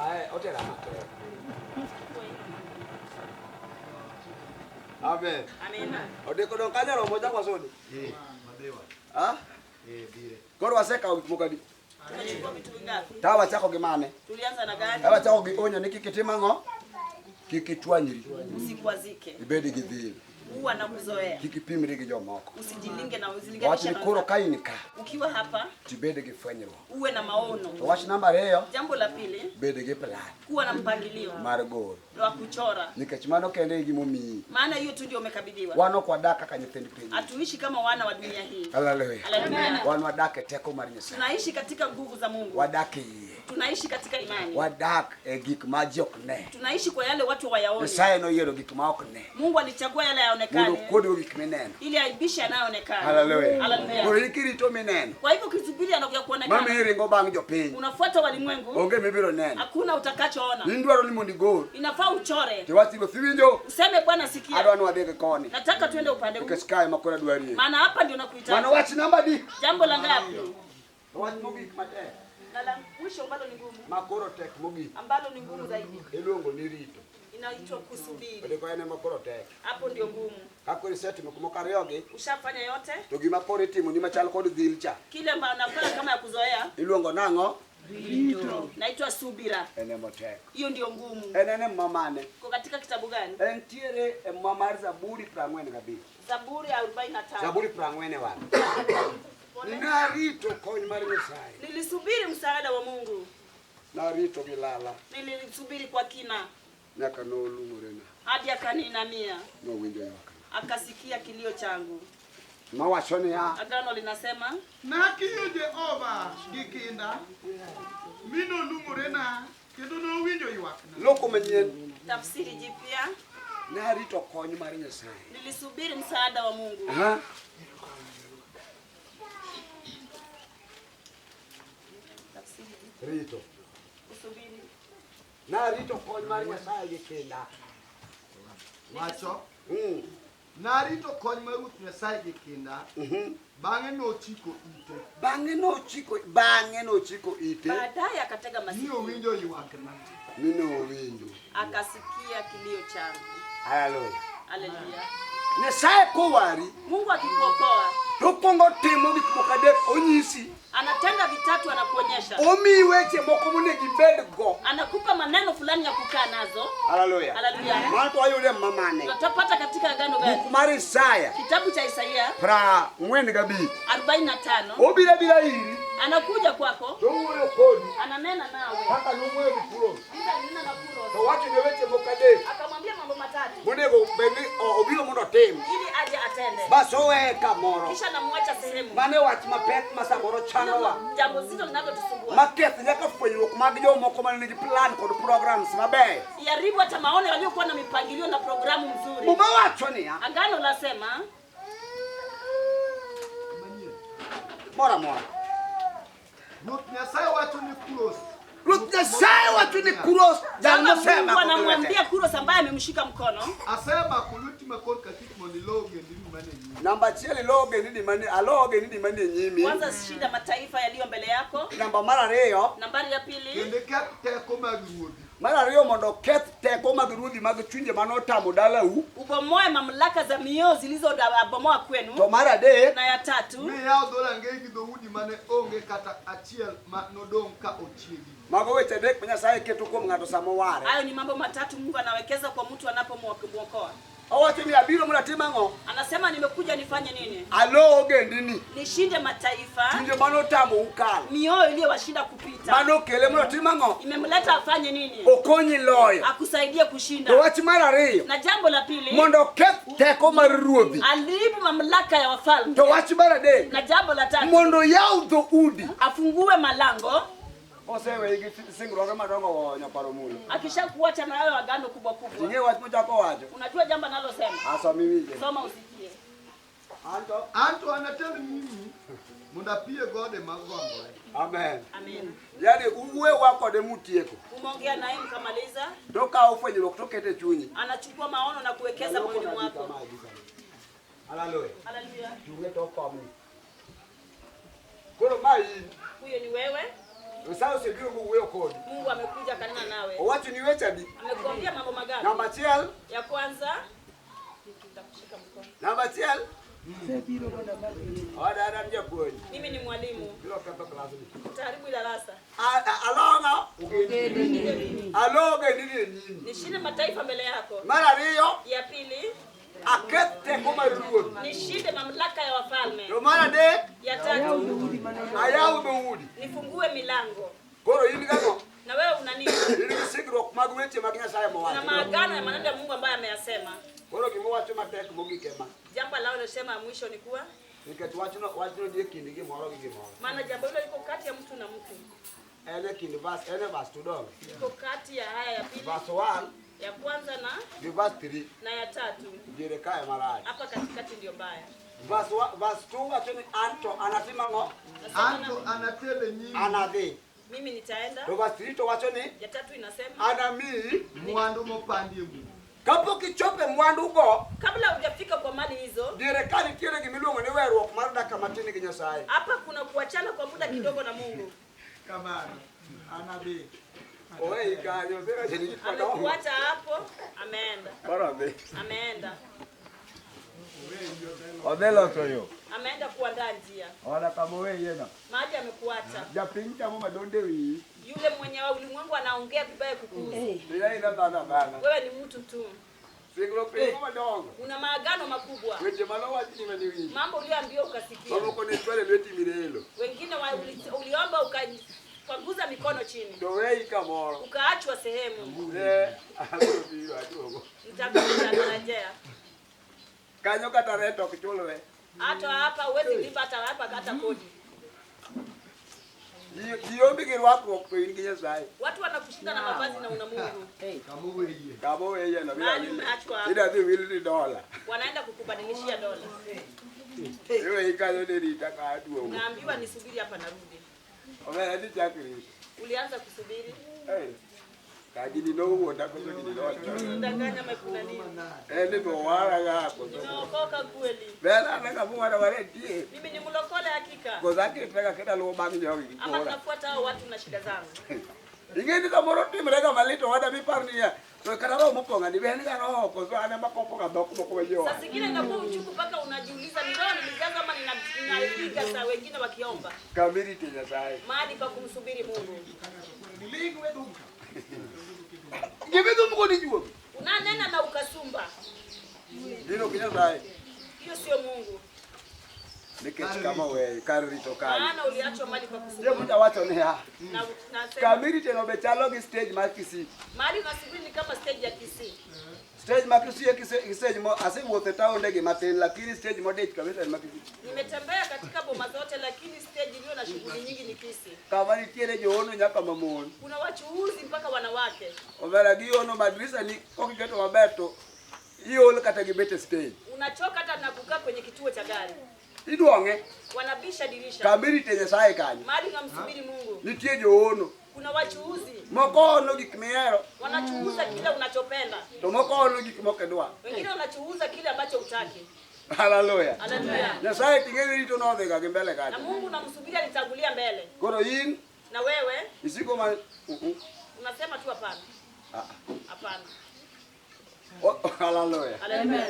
Ae, otela mateo. Amen. Amina. Odeko don kanyaro moja kwa sodi. Madewa. Ah? Bire. Koro waseka ukimukadi. Tumechukua vitu vingapi? Tawa chako gimane. Tulianza na gani? Tawa chako gionyo nikikitima ngo. Kikitwanyiri. Usikwazike. Ibedi gidhiri. Huwa na kuzoea. Kikipimiri gijomoko. Usijilinge na Watu usilinganishe ni koro na kainika. ukiwa hapa Tibede gifwenyiro. uwe na maono. Wachi namba reyo. Jambo la pili, Bede gipelani. kuwa na mpangilio Margoro. wa kuchora. Nikechimano kende gimomi. Maana hiyo tu ndio umekabidhiwa. Wano kwa daka kanyitendi pinyi. Hatuishi kama wana wa dunia hii. Hallelujah. Hallelujah. Wano wadake teko marinyesa. Tunaishi katika nguvu za Mungu. Wadake iye. Tunaishi katika imani. Wadak gik ma ji ok ne. Tunaishi kwa yale watu hawayaoni. Nyasaye no yiero gik ma ok ne. Mungu alichagua yale yaonekane. Mondo kodgo gik mineno. Ili aibishe yanayoonekana. Hallelujah. Hallelujah. Koro ikirito mineno. Kwa hivyo kisubiri anakuja kuonekana. Mama iringo bang jopiny. Unafuata walimwengu. Onge mibiro neno. Hakuna utakachoona. Indwaro ni mondo igol. Inafaa uchore. Tiwasigo siwinjo. Useme Bwana sikia. Adwa ni wadhi koni. Nataka tuende upande huu. Keskai makora dwari. Maana hapa ndio nakuhitaji. Mano wach namba di. Jambo la ngapi? Wach mogik matek. Na la mwisho ambalo ni ngumu. Makoro tek mogik. Ambalo ni ngumu zaidi. Iluongo ni rito. Inaitwa kusubiri. Bende ko ene makoro tek. Hapo ndio ngumu. Kako isetimo kuma kariyogi. Ushafanya yote? To gima koro itimo ni machal kod dhilcha. Kile ambacho nafanya kama ya kuzoea. Iluongo nang'o? Rito. Naitwa subira. Ene motek. Hiyo ndio ngumu. Ene mamane. Kwa katika kitabu gani? Entiere mamar Zaburi 45. Zaburi ya 45. Zaburi 41. Ninarito kony mar Nyasaye. Nilisubiri msaada wa Mungu. Narito gi lala. Nilisubiri kwa kina. Nyaka nolung'orena. Hadi akaninamia. Nowinjo ywakna. Akasikia kilio changu. Mawacho niya. Agano linasema. Nakiyo Jehova gikinda. Mino lung'orena kendo nowinjo ywakna. Loko manyien. Tafsiri jipya. Narito kony mar Nyasaye. Nilisubiri msaada wa Mungu. Aha. Rito. Kusubiri. Narito kony mar Nyasaye gikinda. Wacho. Narito kony mar Ruoth Nyasaye gikinda. Bang'e nochiko ite. Bang'e nochiko ite. Baadaye akatega Ni masikio. owinjo ywakna. Mino owinjo. Akasikia kilio changu. Hallelujah. Haleluya. Nyasaye kowari. Mungu akikuokoa. Topongo timo gik moko adek onyisi. Anatenda vitatu anakuonyesha. Omi weche moko monego ibed go. Anakupa maneno fulani ya kukaa nazo. Hallelujah. Hallelujah. Manto ayude mamane. Tutapata katika agano gani? Buk mar Isaya. Kitabu cha Isaia 45. 45. Obira iri. Anakuja kwako. Towuoyo kodi. Ananena nawe. Kaka nomuoyo gi Kuros. Nina na Kuros. To wacho ne weche moko adek. Akamwambia mambo matatu. Monego bedni obiro mondo tim. Ili aje atende. Bas owe kamoro. Kisha namwacha sehemu. Mane wach mapek ma samoro chandowa. Jambo zito linalotusumbua. Maketh nyaka fwenyruok mag jomoko ma nigi plan kod programs maber. Yaribu hata maono waliokuwa na mipangilio na programu nzuri. Muma wacho niya. Agano lasema. Mora mora. Ruoth Nyasaye wacho ni Kuros. Ruoth Nyasaye wacho ni Kuros. Kama Mungu anamwambia Kuros ambaye amemshika mkono. Asema kuluti makor kakit mondo iloge ndimi mane nyimi. Namba achiel iloge ni mane nyimi. Kwanza shinda mataifa yaliyo mbele yako. Namba mar ariyo. Nambari ya pili. Kende keth teko mag ruodhi. Mar ariyo mondo keth teko mag ruodhi mag chunje manotamo dalau. Ubomoe mamlaka za mioyo zilizobomoa kwenu. To mar adek. Na ya tatu. Miyaw dhorangeye gi dhoudi mane onge kata achiel ma nodong' ka ochiegi. Mago weche adek ma Nyasaye keto kuom ng'ato samo ware. Hayo ni mambo matatu Mungu anawekeza kwa mtu anapomwokoa. Owacho ni abiro mondo atim ang'o? Anasema nimekuja nifanye nini? Alo ogendini. Nishinde mataifa. Chunje manotamo ukalo. Mioyo iliyowashinda kupita. Mano kele mondo atim ang'o? Imemleta afanye nini? Okonyi loyo. Akusaidie kushinda. To wach mar ariyo. Na jambo la pili. Mondo keth teko mar ruodhi. Alibu mamlaka ya wafalme. To wach mar adek. Na jambo la tatu. Mondo yaw dhoudi. Afungue malango. Osewe igi singruoge madongo nyaparo mulo. Akishakuacha na hayo agano kubwa kubwa. Inge wach mochako wacho. Unajua jambo analosema? Asomi wije. Soma usikie. Anto anatel nyimi mondo apie gode mag gombore. Amen. Amen. Yani uwe wako de mutieko. Umeongea naye mkamaliza. Toka ufwenyruok to kete chunyi. Anachukua maono na kuwekeza moyoni mwako. Hallelujah. Hallelujah. Tunge to komi. Koro mai. Huyo ni wewe. Usao sebiro uweyo kodi. Mungu amekuja kanena nawe. Owacho ni weche adi. Amekuambia mambo magapi? Namba achiel. Ya kwanza nitakushika mkono. Namba achiel. Ada njapuonj. Mimi ni mwalimu. Bilo kapa klasini. Utaharibu darasa. Alonga ugendini. Aloge nini? Nishinde mataifa mbele yako. Mara ariyo. Ya pili. Aketh teko mar ruoth. Nishinde mamlaka ya wafalme. To mar adek. Ya tatu. Ayaw dhoudi. Nifungue milango. Koro in gano. Na wewe una nini? In gi sigruok mag weche mag Nyasaye mowacho. Na maagano ya maneno ya Mungu ambaye ameyasema. Koro gimo wacho matek mogik ema. Jambo lao lilosema mwisho ni kuwa nikech wachno nie kind gimoro gi gimoro. Maana jambo hilo liko kati ya mtu na mtu. ene kind verse ene verse tudong. iko kati ya haya ya pili, Verse 1 ya kwanza na verse 3 na ya tatu. dire kae marach. Hapa katikati ndio mbaya. Verse 2 wacho ni anto anatima ngo Anto anatebe nyingi anadhi. Mimi nitaenda. To verse 3 to wacho ni Ya tatu inasema anami mwandu mopandie Mungu. kapok ichope mwandu go kabla hujafika kwa mali hizo, dire ka nitiere gimiluongo ni weruok mar dak matini gi Nyasaye. hapa kuna kuachana kwa muda kidogo na Mungu. Kamano. Anabi. Oe kanyo sera chini kidogo. Amekuacha hapo, ameenda. Barabe. Ameenda. Odelo toyo. Ameenda kuandaa njia. Wala kama wewe yena. Mahali amekuacha. Japinja mama donde wi. Yule mwenye wa ulimwengu anaongea vibaya kukuhusu. Bila ina bana. Wewe ni mtu tu. Siglo pe madongo. Una maagano makubwa. Wewe malo wachi ni mani. Mambo uliyoambiwa ukasikia. Baba kone twale lweti mirelo. Wengine uliomba ukaguza mikono chini. To wewe ikamoro. Ukaachwa sehemu. Alibiro adogo. Nitakurejea. Kanyo kata reto kichulwe. Hata hapa huwezi lipa hata kodi. Jiombi girwako piny gi Nyasaye. Watu wanakushinda na mavazi na una Mungu. Kama wewe yena Mahali umeachwa hapa. ida dhi wili dola. Wanaenda kukubadilishia dola. Wewe ikanyo ni rita ka aduo. Naambiwa nisubiri hapa narudi. Owe ndi chakri. Ulianza kusubiri? Kajini no wonda ko ni dola. Ndanganya mekuna nini? Ende ndo wara yako. Nimeokoka kweli. Bela nanga mwana wale die. Mimi ni mlokole hakika. Ko zake tega keda lo bangi nyogi. Ama tunafuata hao watu na shida zangu. Ingeni kamoro timrega malito wada biparnia. To kana ro moponga ni beni kana ho ko so ana makopo ka doko moko wejo. Sasa zingine inakuwa uchungu mpaka unajiuliza ni roho nilijaza ama ninapiga saa wengine wakiomba. Kamili te Nyasaye. Mahali pa kumsubiri Mungu. Ngibidu mko ni juo. Unanena na ukasumba. Dino kinyasaye. Hiyo sio Mungu. Nikech kama wewe karito kali. Maana uliachwa mahali pa Je kusubiri. muta wacho ni ha. Na Kamili te no be chalo gi stage mar Kisii. mahali unasubiri ni kama stage ya Kisii. Stage mar Kisii stage mo asewuothe taonde gi matin lakini stage modich kabisa ni Kisii. Nimetembea katika boma zote lakini stage iliyo na shughuli nyingi ni Kisii. Kama nitiere joono nyaka mamon. Kuna wachuuzi mpaka wanawake. Overa gi ono madrisa ni okiketo maber to iol kata gi bete stage. Unachoka hata na kukaa kwenye kituo cha gari. Iduonge. Wanabisha dirisha. Kamili te Nyasaye kanyo. Mahali unamsubiri Mungu. Nitie joono. Kuna wachuuzi. Moko ono gik mihero. Wanachuuza kile unachopenda. To moko ono gik mokedwa. Wengine wanachuuza kile ambacho hutaki. Hallelujah. Haleluya. Nyasaye tingeni rito no dhega gi mbele Na kanyo. Mungu unamsubiria alitangulia mbele. Koro in Na wewe isiko ma unasema tu hapana. Hapana. Hallelujah. Haleluya.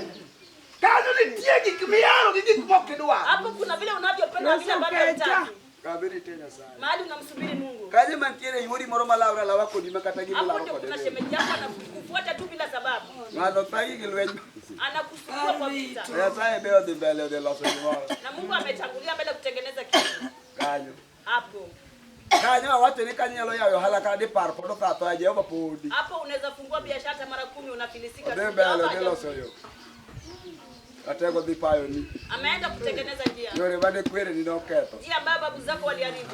Kanyo nitie gik mihero gi gik mokedwa. Hapo kuna vile unavyopenda vile ambavyo hutaki. Kamili te Nyasaye. Mahali unamsubiri Mungu. Kanyo mantiere yuri moro malawra lawa kodi makata gi Hapo laro ndio kuna kodi. shemeji yako anakufuata tu bila sababu. Ngado tagi gi lweny. Anakusukua kwa vita. Nyasaye be odhi mbele odhi loso gimoro. Na Mungu ametangulia mbele kutengeneza kitu. Kanyo. Hapo. Kanyo awacho ni kanyo nyalo yawo ohala ka di par pod othatho a Jehova podi. Hapo unaweza fungua biashara hata mara 10 unafilisika. Odhi mbele odhi loso yo. Atego dhi payo ni. Ameenda kutengeneza njia. Yore mane kwere ni noketho. Njia ambayo babu zako waliharibu.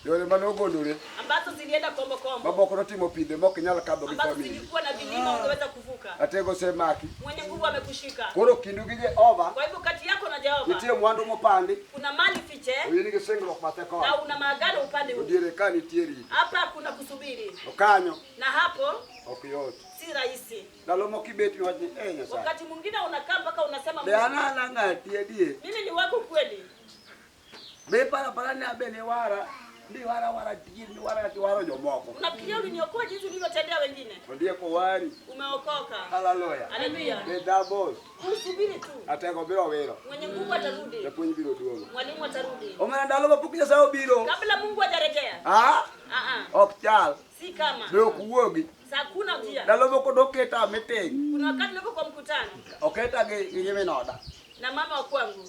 Yore mane ogondore. Ambazo zilienda kombo kombo. Maboko notimo pidhe mok nyal kadho gi Ambazo family. zilikuwa na vilima ungeweza kuvuka. Atego semaki. Mwenye nguvu amekushika. Koro kindu gi Jehova Kwa hivyo kati yako na Jehova nitie mwandu mopandi. kuna mali fiche Oyini gi singruok mathe kod. na una maagano upande huu. Odiere ka nitie rito. Hapa kuna kusubiri. To kanyo Na hapo ok yot. si rahisi. Ndalo moko ibet ni wach ni Nyasaye. Wakati mwingine unakaa mpaka unasema Be anana ng'ati adie. mimi ni wako kweli. Be para ni abe ni wara. Ndi wara tijini ni wara ti waro jomoko. Unafikiria uliniokoa jinsi ulivyotendea wengine? Ondieko wari. Umeokoka. Hallelujah. Haleluya. Be dabos. Usubiri tu. Atego biro wiro. Mwenye nguvu atarudi. Japuonj biro duogo. Mwalimu atarudi. Omena ndalo mapok Nyasaye obiro. Kabla Mungu hajarejea. Ok chal. Si kama. Be ok wuogi. Hakuna njia. Ndalo moko doketa meeting. Kuna wakati niko kwa mkutano Oketa gi nyiminoda. na mama wa kwangu.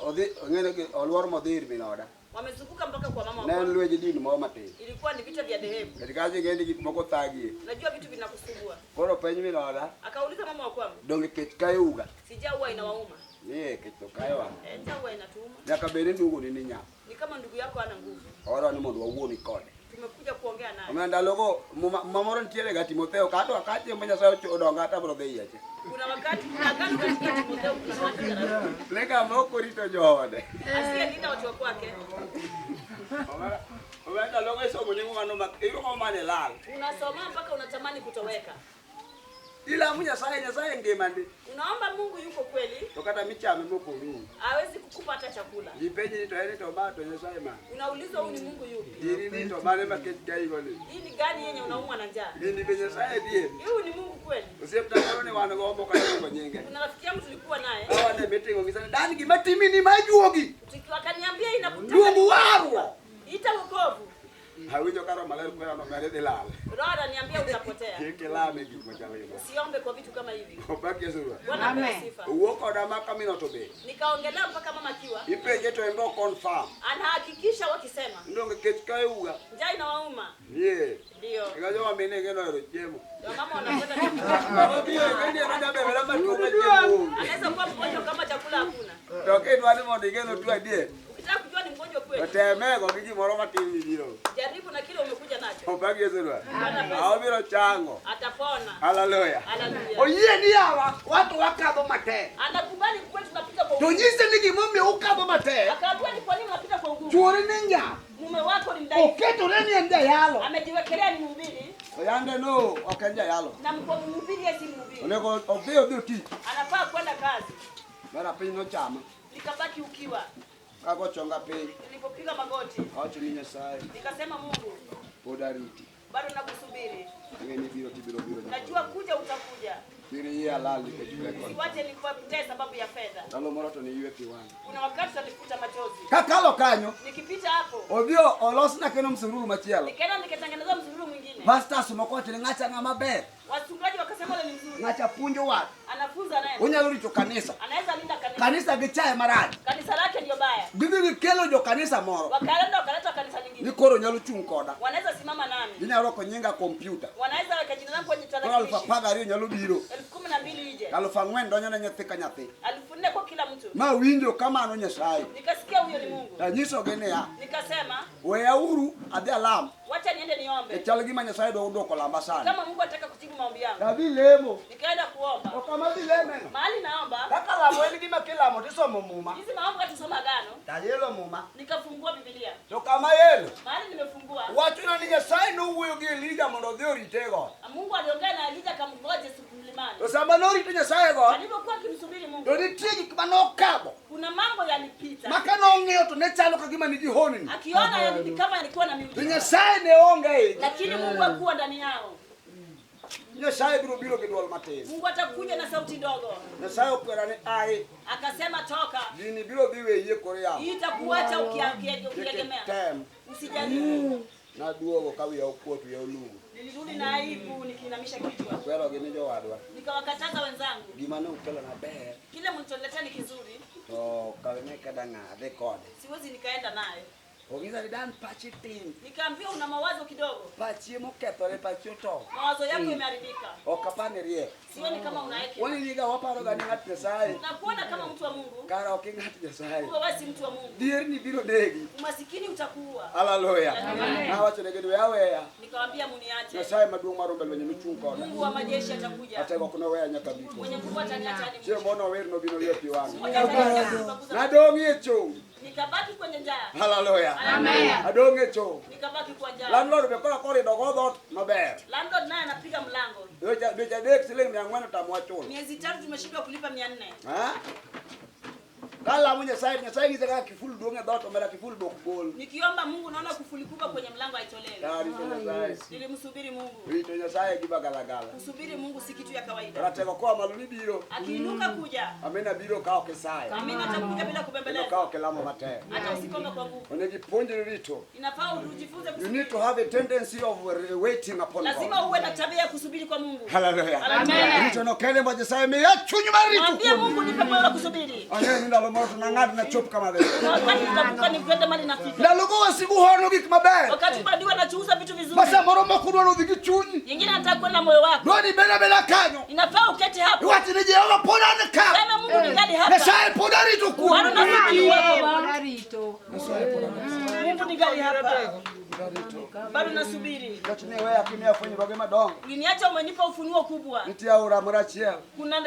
Odhi ngene gi oluor modhir minoda. Wamezunguka mpaka kwa mama wa Ne kwangu. lweje din moro matin. Ilikuwa ni vita vya dhehebu. Katikati gendi gik moko thagie. Najua vitu vinakusumbua. Koro penj minoda. Akauliza mama wa kwangu, Donge kech kayuga. sijaa huwa inawauma. Nie kech to kayowa. Njaa huwa inatuuma. Nyaka bede ndugo ni nya. Ni kama ndugu yako ana nguvu. Ora ni mondo wawuoni kode. Tumekuja kuongea naye. Amanda logo mamoro ntiere ga Timotheo kato wakati mbanya sayo chodonga hata bro bei ache. Kuna wakati agano katika Timotheo kuna Lega moko rito jode. asiye linda watu wake. Amanda logo iso mwenye ngano iro kama mane lal. Unasoma mpaka unatamani kutoweka. Ila munya saye ngema ndi. Unaomba Mungu yuko kweli. Tokata michame moko ru. Hawezi kukupa hata chakula. Jipeji ni toene tomato nyesaye ma. Unaulizwa huyu ni Mungu yupi? Diri ni to male maketi gai gole. Hii ni gani yenye unaumwa na njaa? Ni benye saye die. Huyu ni Mungu kweli. Usipata ni wana gombo kwa nyenge. Kuna rafiki yangu tulikuwa naye. Hawa na meeting ngisana dani gimatimi ni majuogi. Akaniambia inakutaka. Ndugu waro. Ita wokovu. Hawijo karo malal kwa na mare de lal. Roho ananiambia utapotea. Keke la me gipo cha wewe. Usiombe kwa vitu kama hivi. Kopaki sura. Bwana apewe sifa. Uoko da maka mino tobe. Nikaongelea mpaka mama kiwa. Ipeje to endo confirm. Anahakikisha wakisema. Ndonge ketkai uga. Njaa inawauma. Ye. Ndio. Ngajo wamene ngeno ro jemo. Ndio mama wanakwenda Baba bio ngende anaja bebela matuma jemo. anaweza kuwa mgonjwa kama chakula hakuna. Toke ndwani mondo ngeno tu adie. Ukitaka kujua ni mgonjwa kweli. Temego gigi moro matini biro. Jaribu na kile umekuja nacho. Kopaki sura. Hao biro chango. Atapona. Hallelujah. Haleluya. Oye ni hawa watu wakabo mate. Anakubali kweli tunapita kwa To nyise ni gimome ukabo mate. akaambia ni kwa nini unapita kwa nguvu? Chuori ninja. Mume wako ni mdhaifu. Oketo neni ende yalo. Amejiwekelea ni mhubiri Oyande no okanja yalo. na mhubiri yesi mhubiri. Oneko obio ti. Anafaa kwenda kazi. Mara pino chama. Nikabaki ukiwa. Kako chonga pe. Nilipopiga magoti. Acho ni nyasaye. Nikasema Mungu, Podariti. bado nakusubiri. Ngeni biro tibiro. Najua kuja utakuja. Biri ya lali ke jule Usiwache nipotee sababu ya fedha. Dalo moroto ni yue kiwani. Kuna wakati utanifuta machozi. Kakalo kanyo. Nikipita hapo, Obio olosna keno msururu machielo. nikaenda nikatengeneza msururu mwingine. Pastor sumokote ngacha ngama be. Wachungaji wakasema yule ni mzuri. Ngacha punjo wat. Anafunza naye. Unyalo rito kanisa. Anaweza linda kanisa. Kanisa gichae maradi. Kanisa lake ndio baya. Gigi kelo jo kanisa moro. Wakaenda wakaleta kanisa lingine. Ni koro nyalo chung koda. Wanaweza simama nami. Ginyalo ko nyinga computer. Wanaweza weka jina langu kwenye Kwa alfa tarakilishi. paga rio nyalo biro. 12,000 ije. Alfa ngwen donyo na nyathi ka nyathi. 4,000 kwa kila mtu. Ma winjo kama ano nyasaye. Nikasikia huyo ni Mungu. Tanyiso gene ya. Nikasema, Weya uru adhi alam. wacha niende E niombe. chal gima nyasaye do udoko lamba sana. Kama Mungu anataka kujibu maombi yangu. Dabi lemo. Nikaenda kuomba. Okama bi leme. Mahali naomba, Kaka lamo eni gima kilamo tisomo muma. hizi maombi katusoma agano. Tayelo muma. Nikafungua Biblia. To kama yelo. Mahali nimefungua, Watu na ni nyasaye no wuyo gi Elija mondo dhi oritego. Mungu aliongea na Elija kamngoje siku mlimani. To sama no rito nyasaye go. Alipokuwa akimsubiri Mungu, To nitie gik manokabo. kuna mambo yalipita. Maka no ng'eyo to ne chalo kagima ni jihoni. Akiona yani kama alikuwa na To miujiza. nyasaye ne onge. Lakini Mungu hakuwa ndani yao. Nyasaye biro gi duol matin. Mungu atakuja na sauti ndogo. Nyasaye okwera ni ai. Akasema toka. Gini biro dhi weye kore ya. Hii itakuacha ukiegemea. Tem. Usijaribu. Na duogo kawi ya okuotu ya olugu. Nilirudi na aibu nikiinamisha kichwa. Kwero gini jowadwa. Nikawakataza wenzangu. Gima ne ukelo na ber. Kile mlichoniletea ni kizuri. To kawene kada ng'adhe kode. Siwezi nikaenda naye. Ogisa ni dan pachi tin. Nikaambia una mawazo kidogo. Pachi mokethore pachi oto. Mawazo yako yameharibika. Okapane rie. Sioni kama una hekima. Wani niga waparo gani ng'at Nyasaye. Nakuona kama mtu wa Mungu. Kara ok ng'at Nyasaye. Wewe si mtu wa Mungu. Dier ni biro degi. Umasikini utakuua. Hallelujah. Na wacho ne gedo yaweya. Nikamwambia muniache. Nyasaye maduong' mar mbele wenye michung' koda. Mungu wa majeshi atakuja. Atego kuno weya nyaka biko. Mwenye nguvu ataniacha hadi Chieng' mwisho. mono wer no bino liyo pi wang'e. Nikabaki Nadong' e chung'. kwenye njaa. Hallelujah. Amen. Adong' e chung'. Nikabaki kwa njaa. Landlord be kora korido go dhot maber. Landlord naye anapiga mlango. Dweche adek siling 400 tamwa chulo. Miezi 3 tumeshindwa kulipa 400. Ha? Kala Nyasaye ng'iso kaka kiful duong' e dhot omera kiful dok bol. Nikiomba Mungu naona kufuli kubwa kwenye mlango haitolewi. Rito Nyasaye. Nilimsubiri Mungu. Rito Nyasaye gi bagalagala. Kusubiri Mungu si kitu ya kawaida. Ratego koa malo ni biro. Akiinuka kuja. Amina biro ka ok isaye. Amina atakuja bila Ka kubembeleza. ok lamo matek. Hata usikombe kwa nguvu. Onego ipuonjri rito. Inafaa ujifunze You kusubiri. need to have a tendency of waiting upon Lazima God. uwe na tabia ya kusubiri kwa Mungu. Hallelujah. Amen. Rito no kende mo Nyasaye miya chuny mar rito Mwambie kuom. Mungu nipe moyo wa kusubiri. Ane ni ndalo moro to nang'ad na chop kama dhe. Na wakati nitakuwa nikwenda mali nafika. Ndalo go wasigu hono gik maber. Wakati badiwa nachuuza vitu vizuri. Basa moro moko dwaro dhi gi chuny. Yengine nataka kwenda moyo wako. Dwani bela kanyo. Inafaa uketi hapo. Iwachi ni Jehova pod an ka. Sema Mungu ningali hapa. Nyasaye pod arito kuom. Bado nasubiri wako. Nyasaye pod an Bado nasubiri. Lakini wewe akimia kwenye roge madongo. Uliniacha umenipa ufunuo kubwa. Nitia ura murachia. Kuna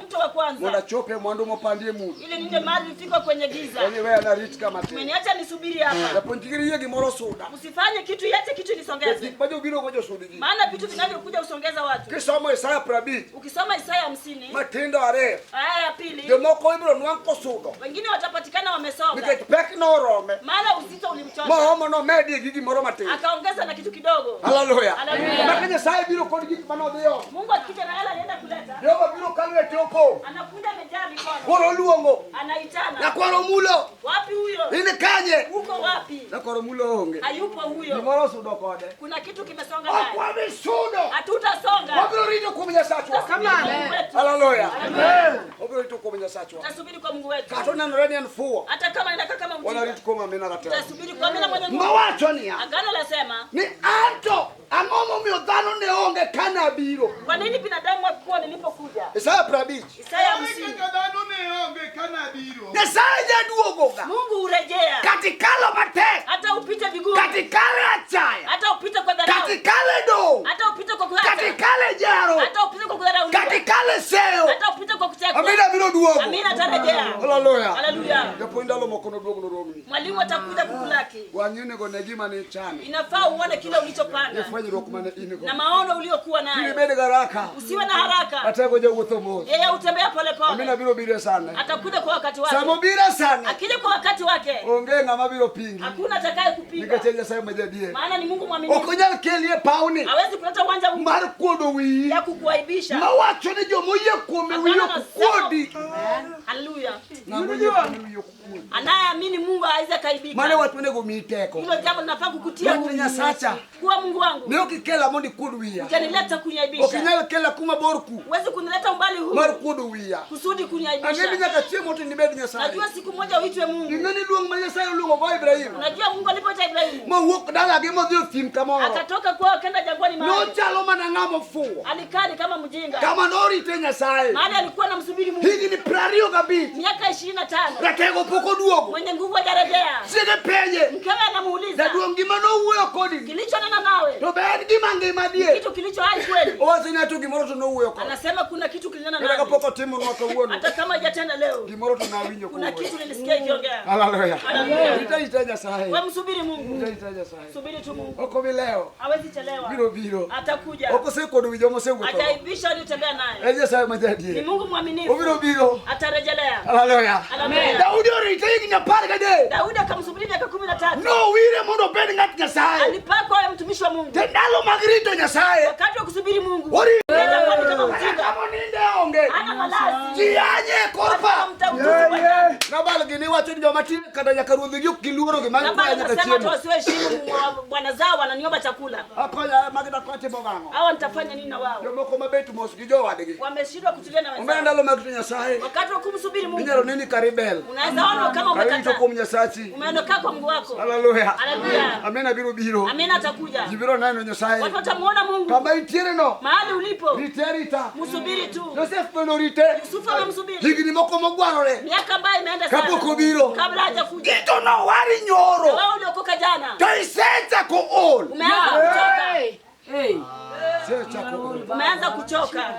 mtu wa kwanza. Mwana chope mwandu mopandie mu. Ile ninde mali nifika kwenye giza. Kwenye wewe na rich kama tena. Umeniacha nisubiri hapa. Naponjigiri yegi moro soda. Usifanye kitu yete kitu nisongeze. Bajo biro ngojo sudiji. Maana vitu vinavyokuja usongeza watu. Kisomo Isaya prabit. Ukisoma Isaya 50. Matendo are. Aya ya pili. Demoko ibro nwanko sodo. Wengine watapatikana wamesonga. Nikipeki no rome. Maana uzito ulimchosha. Mahomo no medi gigi moro matendo. Akaongeza na kitu kidogo. Hallelujah. Hallelujah. Makanya sai biro kodi gigi mano dio. Mungu akija na hela anaenda kuleta. Deo biro kalwe toko. Anakuja amejaa mikono. Koro luongo. Anaitana. Na koro mulo. Wapi huyo? Ine kanye. Uko wapi? Na koro mulo onge. Hayupo huyo. Moro sudo kode. Kuna kitu kimesonga naye. Akwa bisudo. Hatutasonga. Wabiro rito kumenya sachwa. Hallelujah. Amen. Wabiro rito kumenya sachwa. Tutasubiri kwa Mungu wetu. Katona noreni anfuo. Hata kama inakaa kama Wana ujinga. rito kuma mena gata. Tutasubiri kwa mimi mwenye nguvu. Mawacho ni ya. Agano lasema, Ni anto. Angomo mio dhano ne onge kana biro. kwa nini binadamu hakuwa nilipokuja? Isaya prabich. Isaya Onge 50. kaka dhano ne onge kana biro. Nyasaye jaduogoga. Mungu urejea. Katikalo matek. Hata upite vigumu. Katikale achaya. Hata upite kwa dharau. Katikale do. Hata upite kwa kuacha. Katikale jaro. Hata upite kwa kudharauliwa. Katikale seo. Hata upite kwa kuchekwa. Amina biro duogo. Amina atarejea. Hallelujah. Hallelujah. Japoinda lo mokono duogo no romi. Mwalimu atakuja kukulaki. Wanyine go negima ni chana. Inafaa uone kile ulichopanga Ifanye rokumane inigo. na maono uliokuwa Kili nayo. bede garaka. Usiwe na haraka. Atako je uthomo. Yeye utembea pole Amina pole. biro bire sana. Atakuja kwa wakati wake. Samo bire sana. Akija kwa wakati wake, Onge ngama biro pingi. hakuna atakaye kupinga. Nikachenja sai majadie. Maana ni Mungu mwaminifu. Okonyal kelie pauni. Hawezi kuleta uwanja huu Mar kodo wi. ya kukuaibisha. Mawacho ni jomo ye kuome wiyo kukodi. Haleluya. Na wiyo kukodi. Anayeamini Mungu hawezi kaibika. Mane watu nego miteko. Hilo jambo linafaa kukutia Mungu nyasacha. kuwa Mungu wangu. Ne okikela mondi kudu wiya. Ujanileta kuniaibisha. Okinyal kela kuma borku. Huwezi kunileta umbali huu Mar kudu wiya. kusudi Angebi kuniaibisha. nyaka chiemo to nibed nyasaye. Najua siku moja uitwe Mungu. Ngani luong ma nyasaye luongo go Ibrahim. Unajua Mungu alipoita Ibrahimu Mo wuok dala gi modhi othim kamoro. akatoka kwao akaenda jangwani mahali. Nochalo mana ng'amo fuwo. Alikaa ni kama mjinga. Kama norite nyasaye. Maana alikuwa anamsubiri Mungu. Higni 25. Miaka 25. Ratego poko duogo. Mwenye nguvu hajarejea. Siege penye. Mkewe anamuuliza, Jaduong gima nowuoyo kodi. kilichonena nawe To be en gima ngima die. kitu kilicho hai kweli? Owacho ni ato gimoro to nowuoyo kodi. Anasema kuna kitu kilinena Kata nawe. kapok otimonwa kawuono. Hata kama hajatenda leo, Gimoro to nawinjo kuna kuoyo. kitu nilisikia ikiongea. Hallelujah. Hallelujah. Ita nyasaye. Wewe msubiri Mungu. Ita nyasaye. Subiri tu Mungu. Oko bileo. Hawezi chelewa. Biro. Atakuja. Oko se kodu wijo mo se wuto. Ataibisha alitembea naye. En nyasaye Ni majadie. Mungu mwaminifu. Biro. Atarejelea. Hallelujah. Hallelujah. Daudi orite higni 10 Daudi akamsubiri miaka 13. No wire mondo bed ng'at nyasaye. Alipakwa awe mtumishi wa Mungu. Te ndalo mag rito nyasaye. Wakati wa kusubiri Mungu. Ori. Jangwani kama mjinga. Kama ninde onge. Hana malazi. Ji anye korpa. Nabal gini wacho ni joma tin kata nyaka ruodhi gi ok giluoro gi mag Kama kwa nyaka anasema tu chiemo. wasiwaheshimu bwana zao wananiomba chakula. Akonya magida kwa timo gang'o. Hawa nitafanya nini na wao? Jomoko mabet mos gi jowadgi. Wameshindwa kutulia na Omena wenzao. ndalo mag rito nyasaye. Wakati wa kumsubiri Mungu. Inyalo nini karibel. Unaweza ona kama Karito umekataa. kuom nyasachi. Umeondoka kwa Mungu wako. Hallelujah. Hallelujah. Amena biro. Amina atakuja. Jibiro neno nyasaye. Watu watamuona Mungu. Kama itiere no. Mahali ulipo. Riterita. Msubiri tu. Joseph beno rite. Yusufu amemsubiri. Higni moko mogwarore. Miaka ambayo imeenda sana. Kapok obiro. Kabla hajakuja. Gito no wari Na nyoro. wewe uliokoka jana. To isechako ol. Umeanza kuchoka. Isechako ol. Umeanza kuchoka.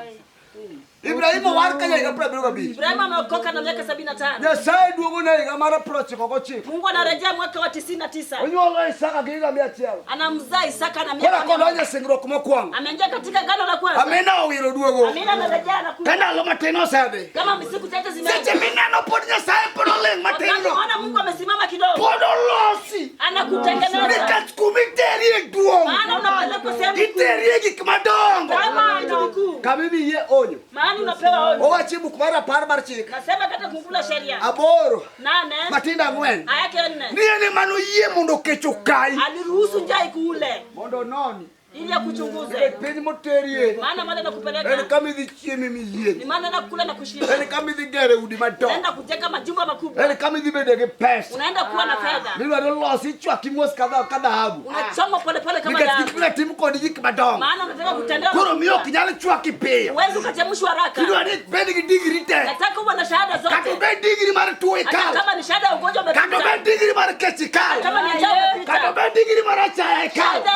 Ibrahimu war kanya higa 75. Ibrahimu ameokoka na miaka 75. Nyasaye duogo na higa mar 99. Mungu anarejea mwaka wa 99. Onyuolo Isaka gi higa 100. Anamzaa Isaka na Kora miaka kodonjo 100. singruok mokwongo. Ameingia katika ngano la kwanza. Amina owiro duogo. Amina anarejea na kuja. Kanda lo matin osedhi. Kama siku chache zimeanza. Seche mineno pod Nyasaye pod oling matin no. Unaona Mungu amesimama kidogo. Pod olosi. Anakutengeneza. Nikech kumiterie duong'. Maana unapelekwa sehemu Iterie gik madongo. kama ndugu. Kamibiye onyo. Maana unapewa onyo. Owachi buk mar 10 mar chik. Nasema kata kuvula sheria. 8. 8. Matinda 4. Aya yake 4. Niye ni mano yie mondo kech okai. Aliruhusu njaa ikuule. Mondo noni. ili akuchunguze. Penye moterie. Maana mali nakupeleka. Ene kama hizi chiemi milie. Ni maana nakula na kushinda. Ene kama hizi gere udi mato. Unaenda kujenga majumba makubwa. Ene kama hizi bedege pesa. Unaenda kuwa na fedha. Mimi ndo losi chwa kimos kada habu. Unachoma pole pole kama damu. damu. Timu kodi jiki madong. Maana unataka kutendea. Koro mio kinyale chwa kipea. Uwezo ukachemshwa haraka. Kido ani bedege digiri te. Nataka uwe na shahada zote. Kato be digiri mara tuwe kala. Kama ni shahada ya ugonjwa umepita. Kato be digiri mara kechi kala. Kama ni njaa umepita. Kato be digiri mara chaya kala.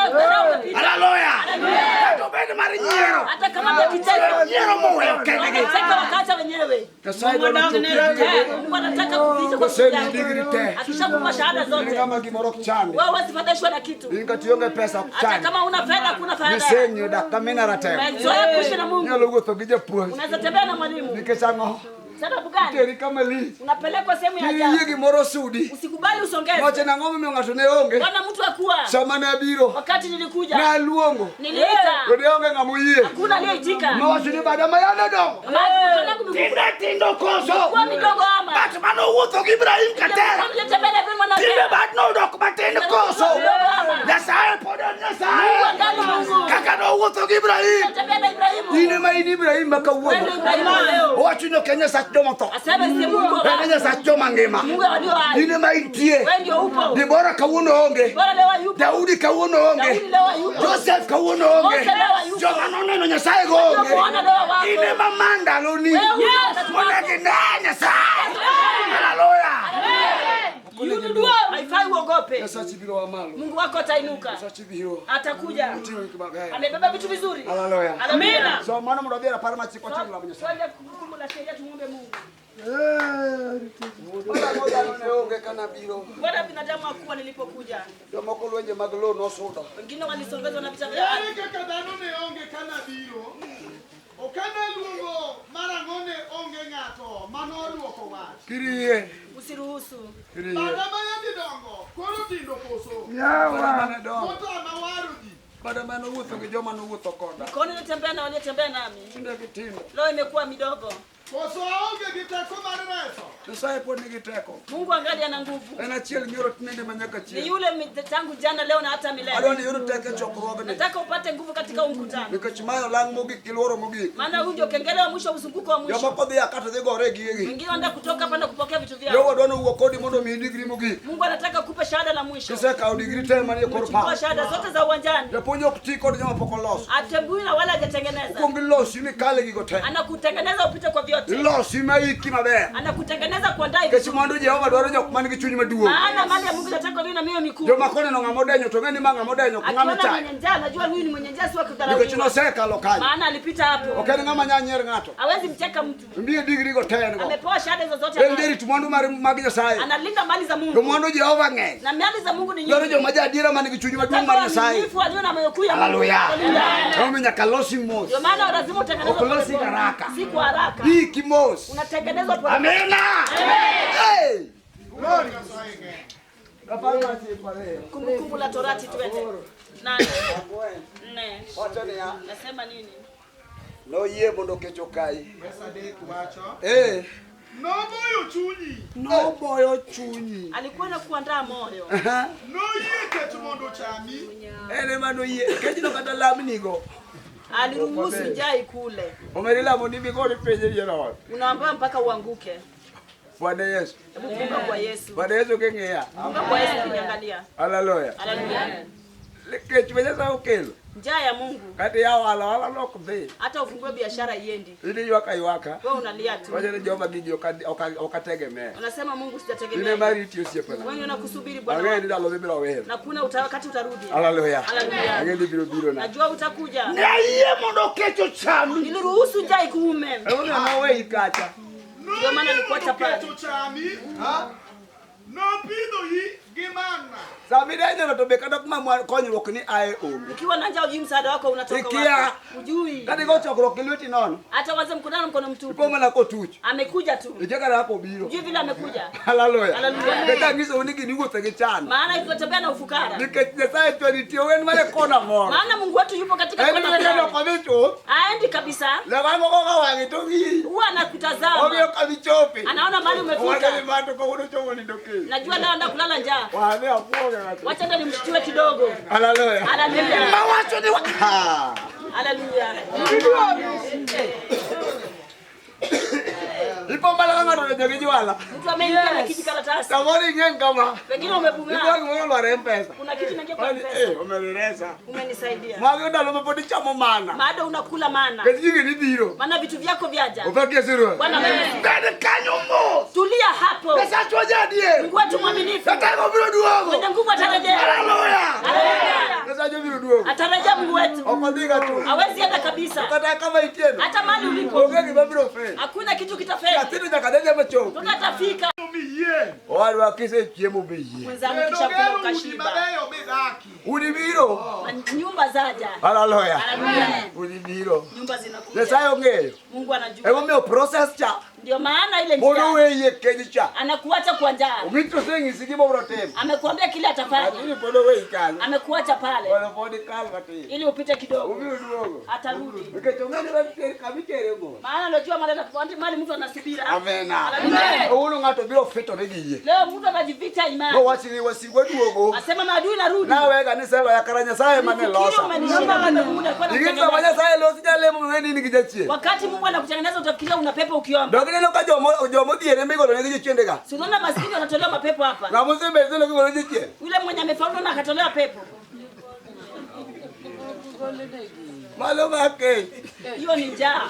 Haleluya. Kato be mara nyero. Hata kama ndio kitendo. Nyero moyo kenege. Nataka wakati wenyewe. Kasaido na Mungu anataka kuviza kwa kusema digiri te. Akishakupa shahada zote. Kama kimorok chande. Wewe huwezi fadhishwa na kitu. Ingationge pesa Hata kuchande. kama una fedha kuna faida. Nisenyo da kamena rate. Umezoea kuishi na Mungu. Nyalo gotho gije puonj. Unaweza tembea na mwalimu. Nikechango. Sababu gani? Teri kama li. Unapelekwa sehemu ya Yigi ajabu. moro sudi. Usikubali usongeze. Wacha na ngome mimi ngato ne onge. Bwana mtu akua. Sama na biro. Wakati nilikuja. Na luongo. Niliita. Ode onge ngamuye. Hakuna aliyeitika. Mawacho ni bada mayana do. Tindo koso. Kwa midogo ama. Batu mano wuotho gi Ibrahim katera. Tindo bad no dok batene koso. Nyasaye podo Nyasaye. Kaka no wuotho gi Ibrahim. Ine ma ini Ibrahim makawuono. Wacho no Kenya sa domo to. Asema si Mungu. Kenya sa choma ngema. Mungu ndio hai. Ine ma itie. Wewe ndio upo. Debora kawuono onge. Bora leo yupo. Daudi kawuono onge. Daudi leo yupo. Joseph kawuono onge. Mose leo yupo. Joma noneno Nyasaye go onge. Bwana leo wako. Ine ma manda loni. Mwana kinanya Nyasaye. Haleluya. Yunudua. Haifai uogope. Nyasaye biro wa malo. Mungu wako atainuka. Nyasaye biro. Atakuja. Tino kibagaya. Amebeba vitu vizuri. Haleluya. Amina. So mwana mrodhera parama chiko chini la Nyasaye. Swali kumbukumbu la sheria tumuombe Mungu. Mwana moja ne onge kana biro. Bwana binadamu hakuwa nilipokuja. Joma ko lwenje maglo no soda. Wengine walisongezwa na vita vya Yari kaka dhano ne onge kana biro. Okana luongo mara ng'one onge ng'ato mano duoko wach. Kiriye. usiruhusu. Kiriye. Bada mayandi dongo, koro tindo koso. Yawa. Mota mawaru ji. Bada mano wuotho gi joma no wuotho koda. Mikono inatembea na waliotembea nami. Tinde gitindo. Leo imekuwa midogo. Koso aonge gi teko mar reso. Nyasaye pod nigi teko. Mungu angali ana nguvu. En achiel nyoro tinende manyaka Ni chieng'. yule tangu jana leo na hata milele. Adwani yoro teke chokruogne. Nataka upate nguvu katika mkutano. Nikech mayo lang mogik kilworo mogik. Maana huu ndio kengele wa mwisho, mzunguko wa mwisho. Joma kodhi akata dhi gore gigi. Wengine wanaenda kutoka hapa na kupokea vitu vyao. Jogo dwano wuok kodi mondo mi digri mogik. Mungu anataka kukupa shahada la mwisho. Kisekawo digri te manie kor Chukua pa. shahada zote za uwanjani. Japuonj ok ti kod joma pok oloso. Atembui na wala hajatengeneza. Kuong ilosi mikale gigo te. Anakutengeneza upite kwa vyote. Ilosi maiki maber. Anakutengeneza kwa ndai. Nikech mwandu Jehova dwaro jok man gi chuny maduong'. Maana mali ya Mungu inataka leo na mioyo mikuu. Joma koneno ng'ama odenyo to ng'eni ma ng'ama odenyo ko ng'ama Akiona chayo. mwenye njaa anajua huyu ni mwenye njaa, sio Nikech kudharauliwa. nosekalo kanyo. Maana alipita hapo. Ok en ng'ama nya nyier ng'ato. Hawezi mcheka mtu. Mbiye digri go te en go. Amepewa shahada hizo zote. En jarit mwandu mag Nyasaye. Analinda mali za To Mungu. mwandu Jehova ng'eny. Na mali za Mungu ni Dwaro nyingi. joma jadiera man gi chuny maduong' mar Nyasaye. Mfu alio na moyo kuu ya Mungu. Haleluya. Omi nyaka losi mos. Ndio maana lazima utengenezwe Ok losi pole pole. haraka. Si kwa haraka. Hiki mos. Unatengenezwa pole pole. Amena. Hey. Glory Nyasaye ng'eny. Kumbukumbu la Torati twende. 8. 4. Wacho niya. Nasema nini? Noyie mondo kech okai. Verse adek wacho. Noboyo chunyi. Noboyo chunyi. Alikuwa na kuandaa moyo. Noyie kech mondo ochami. Ene manoyie. Kech no kata lamnigo. Aliruhusu njaa kule. Omeri lamo ni bigori penje jero. Unaambiwa mpaka uanguke. Bwana Yesu. Hebu funga kwa Yesu. Bwana Yesu kengea. Funga kwa Yesu ukiangalia. Haleluya. Haleluya. Kech penje sa okelo. Njaa ya Mungu. Kati yao ala lok dhi. Hata ufungue biashara iendi. Ili ywaka. Wewe unalia tu. Wacha ni Jehova gigi okategemea. Unasema Mungu Ine sijategemea. mari iti osiepena. Wewe unakusubiri Ang'e Bwana. ni ndalo bibiro wer. Na kuna wakati utarudi. Haleluya. Haleluya. Ang'e ni biro na. Najua utakuja. Nyaiye mondo kech ochami. Niliruhusu njaa ikuume. Ewe anawe ikacha. Ndio maana nilikuwa chapani. Kech ochami. Nopidho yi gi mana. Sabidenyo no to be kada kuma konyruok ni ae onge. Ukiwa na njaa ujui msaada wako unatoka Ikia. wapi. Ujui. Kadi go chokruok gi lweti nono. Hata waze mkutano mkono mtupu. Ipo mana kotuch. Amekuja tu. Ijeka hapo biro. Ujui vile amekuja. Haleluya. Haleluya. Kata ngiso unigi ni wuothe gi chan. Maana tunatembea na ufukara. Nikech Nyasaye twenitio wen mane kona moro. Maana Mungu wetu yupo katika En kona ni neno fulani. kabicho. Aendi kabisa. Lawango ko kawangi to gi. Huwa anakutazama. Obio kabichopi. Anaona mali Wale umefika. ni mato ko uno chomo ni doke. Najua leo anda kulala njaa. Wane apoga ngati. Wacha ndo nimshtue kidogo. Haleluya. Haleluya. Mawacho ni Haleluya. Ipo mbala ngaro na jogi wala. Mtu ameingia na kiti karatasi. Tamori ngengama. Wengine umebunga. Ipo ngoro lwa mpesa. Kuna kitu naingia kwa pesa. Umeleleza. Umenisaidia. Mwage ndalo mepodi chamo mana. Maada unakula mana. Kejige ni biro. Maana vitu vyako vyaja. Upakie siro. Bwana wewe. Kade kanyomo. Tulia hapo. Pesa chojadie. Mungu wetu mwaminifu. Tatako biro duogo. Mwenye nguvu atarejea. Haleluya. Haleluya. Pesa jo biro duogo. Atarejea Mungu wetu. Okodhiga tu. Hawezi enda kabisa. Kata kama itieno. Hata mali ulipo. Ongeki babiro fe. Hakuna kitu kitafeli. Katini jakadege macho. Tukatafika. Omiye. Wale wakise chiemo beye. Mwenzangu kisha kula ukashiba. Mabeyo bedaki. Udibiro. Nyumba zaja. Haleluya. Haleluya. Udibiro. Nyumba zinakuja. Nesayo ngeyo. Mungu anajua. Ego meo process cha. Ndio maana ile Mono njia weye keji cha. anakuacha kwa njaa. Umito sengi sikibo brotem. Amekuambia kile atafanya. Adini podo weye kali. Amekuacha pale Wala podi kali bati. ili upite kidogo. Ubiro duogo. Atarudi. Ukechongani bati kabitere mo. Maana anajua mali mtu anasubira. Amena. Haleluya. Uno ngato biro fito negiye. Leo mtu anajificha imani. Ngo wasili wasigwe duogo. Asema maadui narudi. Nawe kanisa la yakaranya saye mane losa. Nikita wanya saye losi jale mweni nikijachie. Wakati Mungu anakutengeneza utafikiria una pepo ukiomba. Dogine loka jomo diene migo lo ngiye chendega. Si unaona maskini wanatolewa mapepo hapa. Na mzembe zile kigo ngiye chie. Yule mwenye amefaulu na akatolewa pepo. Malo bake. Hiyo ni njaa.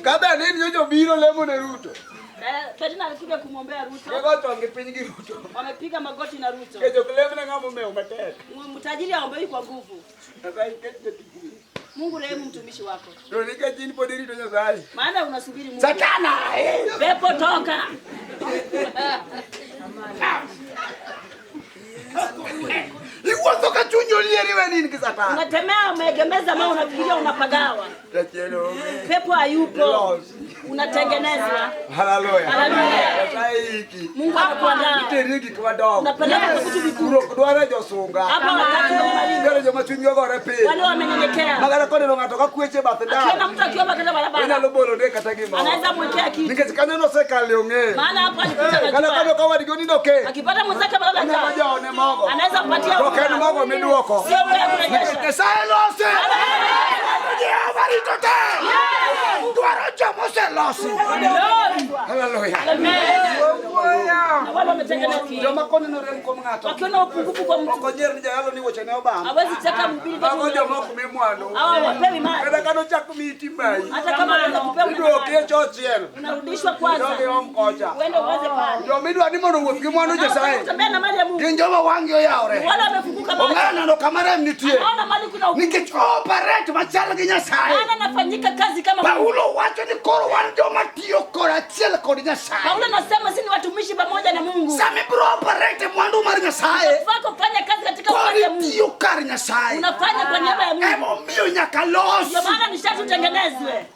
Kada nini jojo biro lemo na Ruto. Katina alikuja kumwombea Ruto. Kego to angepingi Ruto. Wamepiga magoti na Ruto. Kejo kuleme na ngamo me umeteka. Mtajiri aombewi kwa nguvu. Sasa ikete tikiri. Mungu rehemu mtumishi wako. Ndio nika chini po Ruto nyasai. Maana unasubiri Mungu. Satana. Pepo toka. Ikuwa chunyo lieriwe nini kisatana. Unatemea umeegemeza maana unafikiria unapagawa. Tachelo. Pepo hayupo. Unatengenezwa. Haleluya. Haleluya. Saiki. Mungu anakuandaa. Iteriki kwa dogo. Unapeleka kwa vitu vikubwa. Kudwara josunga. Hapa wakati wa malingo. Ngere joma chunyo gore pe. Wale wamenyenyekea. Magara kone lo ngatoka kueche bathenda. Akiona mtu akiomba kwenda Ina barabara. lobolo de katagima. Anaweza mwekea kitu. Ningesikana no seka leonge. Maana hapo alikuja Kana kano anajua. kawa digoni doke. Akipata mwenzake balala Ana njaa. majaone mogo. Anaweza kupatia Doke ni mogo meduoko. sio wewe kurejesha. Kesaelose. Ya baritote. Dwaro jomo selosi. Haleluya. Na wale wametengenezwa. Joma kone no rem ko ngato. Wakiona upungufu kwa mtu. Ko nyer ni jalo ni woche ne obam. Hawezi cheka mbili Bako joma kwa kumemwano. hao wapewi mali. Kada kano chaku miti mai. Hata kama unaweza kupewa Ndio mali. kie chochiel. Unarudishwa kwanza. Ndio omkocha. Uende uweze pale. Ndio midwa ni mono wuoth gi mwandu Nyasaye. Tembea na mali ya Mungu. Ginjoba wangyo yaore. Wale wamefunguka mali. Ongana no kamera nitie. Naona mali kuna upungufu. Nikech operate machal gi Nyasaye. Maana nafanyika kazi kama Mungu. Paulo wacho ni koro wan joma tiyo kod achiel kod Nyasaye. Paulo anasema sisi ni watumishi pamoja na Mungu. Sami bro operate mwandu mar Nyasaye. Fako fanya kazi katika ufalme wa Kodi Mungu. tiyo kar Nyasaye. Unafanya kwa niaba ya Mungu. Emo miyo nyaka los. Ndio maana ni sharti utengenezwe.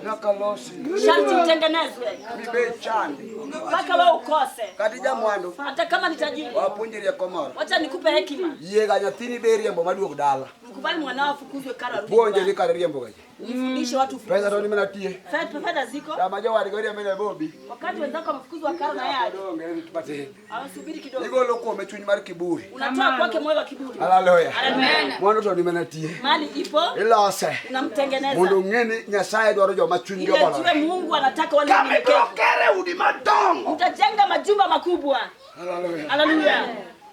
Nyaka losi. Sharti utengenezwe. Mibe chandi. Mpaka wewe ukose. Katija mwandu. Hata kama ni tajiri. Wapunjiri komoro. Wacha nikupe hekima. Yega nyathini be riembo maduog dala. Mkubali mwanao afukuzwe kara rudi. Puonje ni kar riembo gaje. Nifundishe watu Pesa to ni mana tie. fedha ziko. Kama jawari gori amene bobi. Wakati wenzako wamefukuzwa kara na yeye. Donge tupate. Awasubiri kidogo. Igolo kuome chuny mar kiburi. Unatoa kwake moyo wa kiburi. Haleluya. Amen. Mwandu to ni mana tie. Mali ipo. Ilose. Unamtengeneza. Mondo ng'eni Nyasaye dwaro joma chuny Ile jobalo. jiwe Mungu anataka wale Kama wanyenyekevu. brokere udi madongo. Mtajenga majumba makubwa. Haleluya. Haleluya.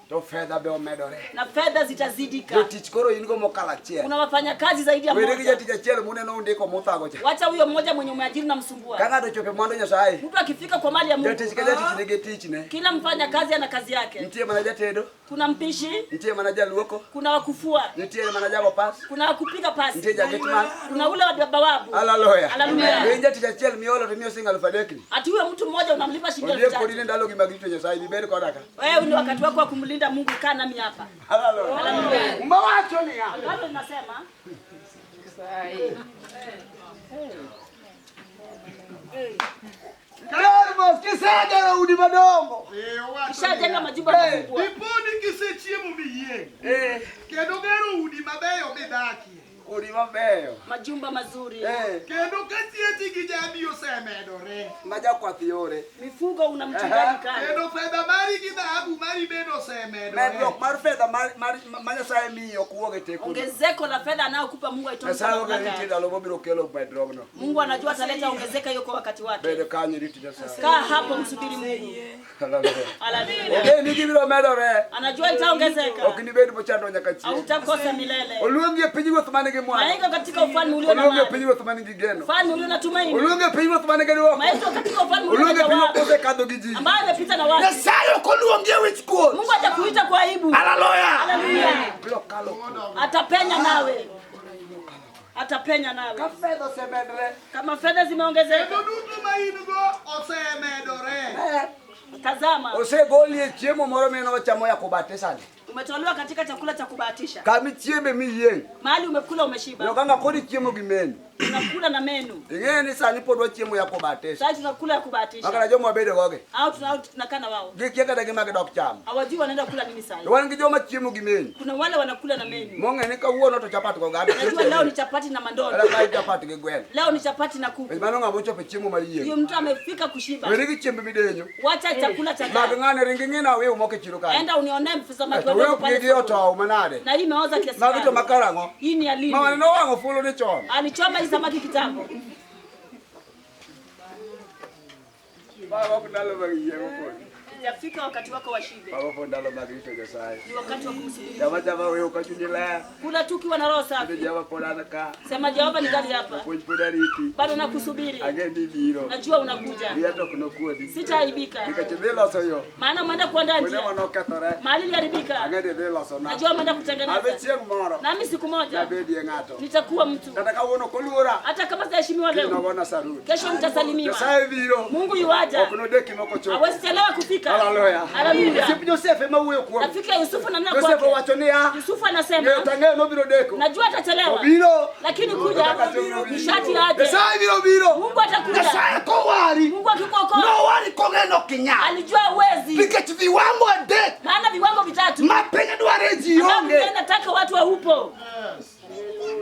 To fedha be omedore. Na fedha zitazidika. Jotich koro in go mokalo achiel. Kuna wafanyakazi zaidi ya Wede gi mmoja. jatich achiel muneno undiko muthago cha. Wacha huyo mmoja mwenye umeajiri na msumbua. Ka ng'ato chope mwandu Nyasaye. Mtu akifika kwa mali ya Mungu. Jatich ka jatich nigi tichne. Kila mfanyakazi ana kazi yake. Nitie mana jatedo. Kuna mpishi, Nitie mana jaluoko. kuna wakufua, Nitie mana jago pas. kuna wakupiga pasi. Nitie jagetman. Kuna ule wa bawabu. Haleluya. Haleluya. Winj jatich achiel miolo to miyo singa 1000. Ati huyo mtu mmoja unamlipa shilingi Odie 3,000. kodi ndalo gi mag rito Nyasaye biber kodaka. Wewe ni wakati wako wa kumlinda Mungu, kaa nami hapa. Haleluya. Haleluya. Umewacho ni hapa. Bado ninasema Karmos kisagara udi madongo. kishajenga majumba makubwa. Diponi kisechiemo miyieng'. Kendo gero udi mabeyo midakie. Odi mabeyo. Majumba mazuri. Kendo katieti kijamii osemedore. Maja kwa thiore. Mifugo una mchungaji kando. Kendo fedha mari gi dhahabu mari bendo osemedore. Medruok mar fedha mar Nyasaye miyo kuoge teko. Ongezeko la fedha anayokupa Mungu aitoa kwa wakati. Mungu anajua ataleta ongezeka hiyo kwa wakati wake. Bede kanyi riti Nyasaye. Kaa hapo msubiri Mungu. Haleluya. Okay, niki biro medore. Anajua itaongezeka. Okinibedu bochando nyakati. Hautakosa milele. Oluonge pinyigo thumani gi mwana. Maisha katika ufalme ulio na Oluonge amani. pinyigo thumani gi geno. Ufalme ulio na tumaini. Oluonge pinyigo thumani gi duoko. Maisha katika ufalme ulio Oluonge na pinyigo jawabu. kose kadho gi ji. Ambaye amepita na watu. Nyasaye okoluonge wich kuon. Mungu atakuita kwa aibu. Haleluya. Haleluya. Biro kalo. Atapenya nawe. Atapenya nawe. Ka fedha semedre. Kama fedha zimeongezeka. Kendo duto ma in go osemedore. Tazama. Osegolie chiemo moro meno chamo ya kubatesani. Umetolewa katika chakula cha kubahatisha. Kami chiembe miyieng. Mahali umekula umeshiba. Yokanga kodi chiemo gi menu. Tunakula na menu. Ing'e ni sani podwa chiemo ya kubatesha. Sasa tunakula ya kubahatisha. Makana joma bedo goge. Au tunakaa na wao. Gikia kata gima gidok chamo. Hawajui wanaenda kula nini sasa. Wan gi joma chiemo gi menu. Kuna wale wanakula na menu. Monge ni kawuono to chapat go gabe. Najua leo ni chapati na mandondo. Ala kai chapat gi gwen. Leo ni chapati na kuku. Mano ngamo chope chiemo mariyieng. Hiyo mtu amefika kushiba. Wene gi chiembe midenyo. Wacha chakula cha Mag jana. ng'ane ringi ng'ina we umoke chiro kai. Enda unionee mfisa To makiwa we pale. gi oto manade. Na hii imeoza kiasi Magi to gani? makarango. Hii ni alini. Mama no wango fulo ni chon. Alichoma hii samaki kitambo. Baba kudalo bagi yego ko. Itafika wakati wako wa shibe. Baba fondalo bagi to Nyasaye. Ni wakati wa kumsubiri. Jama we ukachunyela. Kula tu kiwa na roho safi. Jama podana ka. Sema Jehova ni gari hapa. Kuj podariti. Bado nakusubiri. Agendi biro. Najua unakuja. Biya to kuno kuodi. Sitaaibika. Nikachedela soyo. Maana umeenda kuandaa Wene njia. wanokethore. Mahali iliharibika. Angende dela sona. Najua umeenda Abe kutengeneza. chieng' moro. Nami siku moja Jabedi ng'ato. nitakuwa mtu. Kata kawuono koluora. Hata kama sitaheshimiwa leo. Kinogona saruni. Kesho mtasalimiwa. Nyasaye biro. Mungu yuaja. Ok nodeki moko chopo. Hawezi chelewa kufika. Haleluya. Haleluya. Sip Joseph ema wuyo kuom. Rafiki ya Yusufu na nani Joseph kwake? wacho niya. Yusufu anasema Ng'eyo tang'eyo nobiro deko. najua atachelewa. Obiro. Lakini kuja nishati aje. Nyasaye biro biro. Mungu atakuja. Nyasaye kowari. Mungu akikuokoa. No wari kong'eno kinya. Alijua uwezi. Nikech viwango adek. Maana viwango vitatu. Mapiny dware ji Mungu onge. anataka watu wa upo.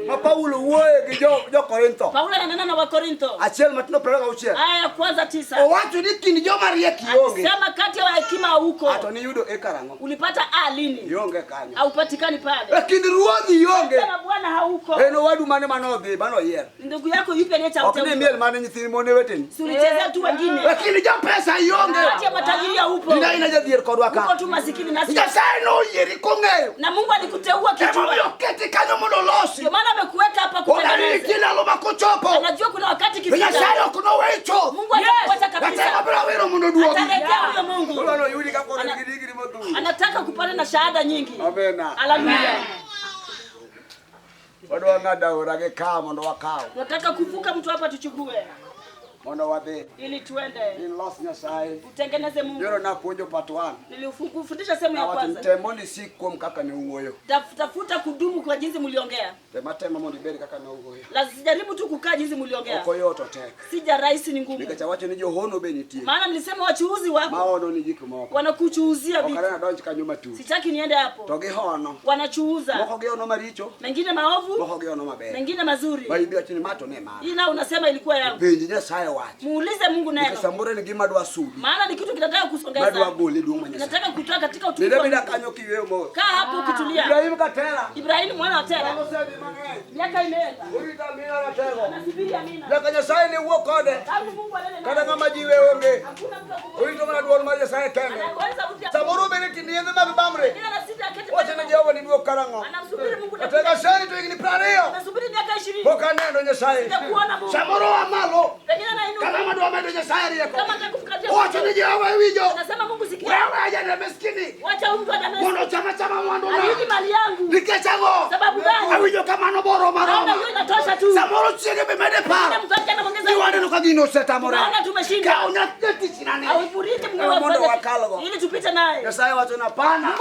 Ma Paulo wuoye gi jo Korintho. Paulo ananena na Wakorintho. Achiel matino 26. Aya ya kwanza 9. Owacho ni kind joma riek ionge. Sema kati ya hekima huko. Ato ni yudo e karang'o. Ulipata lini? Ionge kanyo. Haupatikani E pale. kind ruodhi ionge. Sema Bwana hauko. En owadu mane manodhi manoyier. Ndugu yako yupi anayecha Ok ni uteuzi? miel mane nyithini mone weteni. Sulichezea tu wengine. Lakini jo pesa ionge. Kati ya matajiri upo. Ina ina jadhier kodwa Uko ka. tu masikini nasi. Nyasaye noyieri kong'eyo. Na Mungu alikuteua Ema kichwa. miyo keti kanyo mondo losi. Ndio maana amekuweka hapa Onani kutengeneza. kila loma kochopo. Anajua kuna wakati kifika. Nyasaye ok nowecho. Mungu atakuacha Nataka kabisa. biro wiro mondo duogi. Atarejea huyo Mungu. Ulano yudi ka kore digiri modhu. Anataka kupata na shahada nyingi. Amena. Haleluya. Wadwa ng'ada ora gi ka mondo wakaw. Tunataka kuvuka mtu hapa tuchukue Mondo wadhi. ili tuende. In los Nyasaye. Utengeneze Mungu. Yoro napuonjo part 1. Nilikufundisha sehemu ya Awacho kwanza. temo ni sik kuom kaka ne uwuoyo. Tafuta kudumu kwa jinsi mliongea. Tema mondo ibed kaka ne uwuoyo. Lazijaribu tu kukaa jinsi mliongea. Ok oyoto tek. Sija rahisi ni ngumu. Nikech awacho ni johono be nitie. Maana nilisema wachuuzi wako Maono ni gik moko. wanakuchuuzia Ok vitu. arena donj kanyo matu. Sitaki niende hapo. To gihono. Wanachuuza. Moko giono maricho. Mengine maovu, Moko giono maber. mengine mazuri. Baibi wacho ni mato ne mara. Ila unasema ilikuwa yangu. Penji Nyasaye wacho. Muulize Mungu Nikech neno. samoro ni gima dwa sudi. Maana ni kitu kinataka Madwa kusongeza. gole duong' ma Nyasaye. Nataka kutoa katika utulivu. Nende wa bida Mungu. kanyo kiweyo mos. Kaa hapo ukitulia. Ibrahim Katera. Ibrahimu mwana wa Tera. Osebi mang'eny. Miaka imeenda. Urita mina ratego. Nasubiri amina. Nyaka Nyasaye ne wuo kode. Tangu Mungu alele Kata na. ng'ama jiwe onge. Hakuna mtu akukuta. Urito mana duol mar Nyasaye kende. Anaweza kutia. Samoro bende tiniedhe mag bamre. Ila na sita akete. Wacho ne Jehova ni duok karang'o. Anamsubiri Mungu. Atega sani to higni 20. Anasubiri miaka 20. Pok aneno Nyasaye. Sijakuona Mungu. Samoro amalo. Pengine na inu. Kama madwa medo Nyasaye rieko. Kama atakufukatia. Wacho ne Jehova winjo. Anasema Mungu sikia. Wewe aja na miskini. Wacha mtu adamesi. Mondo chama mwandu na. Alini mali yangu. Nikech ang'o? Sababu gani? Awinjo kamano boro Naona maroma. hiyo inatosha tu. Samoro chiege be mede Kila paro. mtu akija anaongeza. Iwaneno ka gino osetamore. Naona tumeshinda. Ka unyateti chinane. Hauipuriki Mungu Mondo afanye. wakalogo. Ili tupite naye. Nyasaye wacho na pana.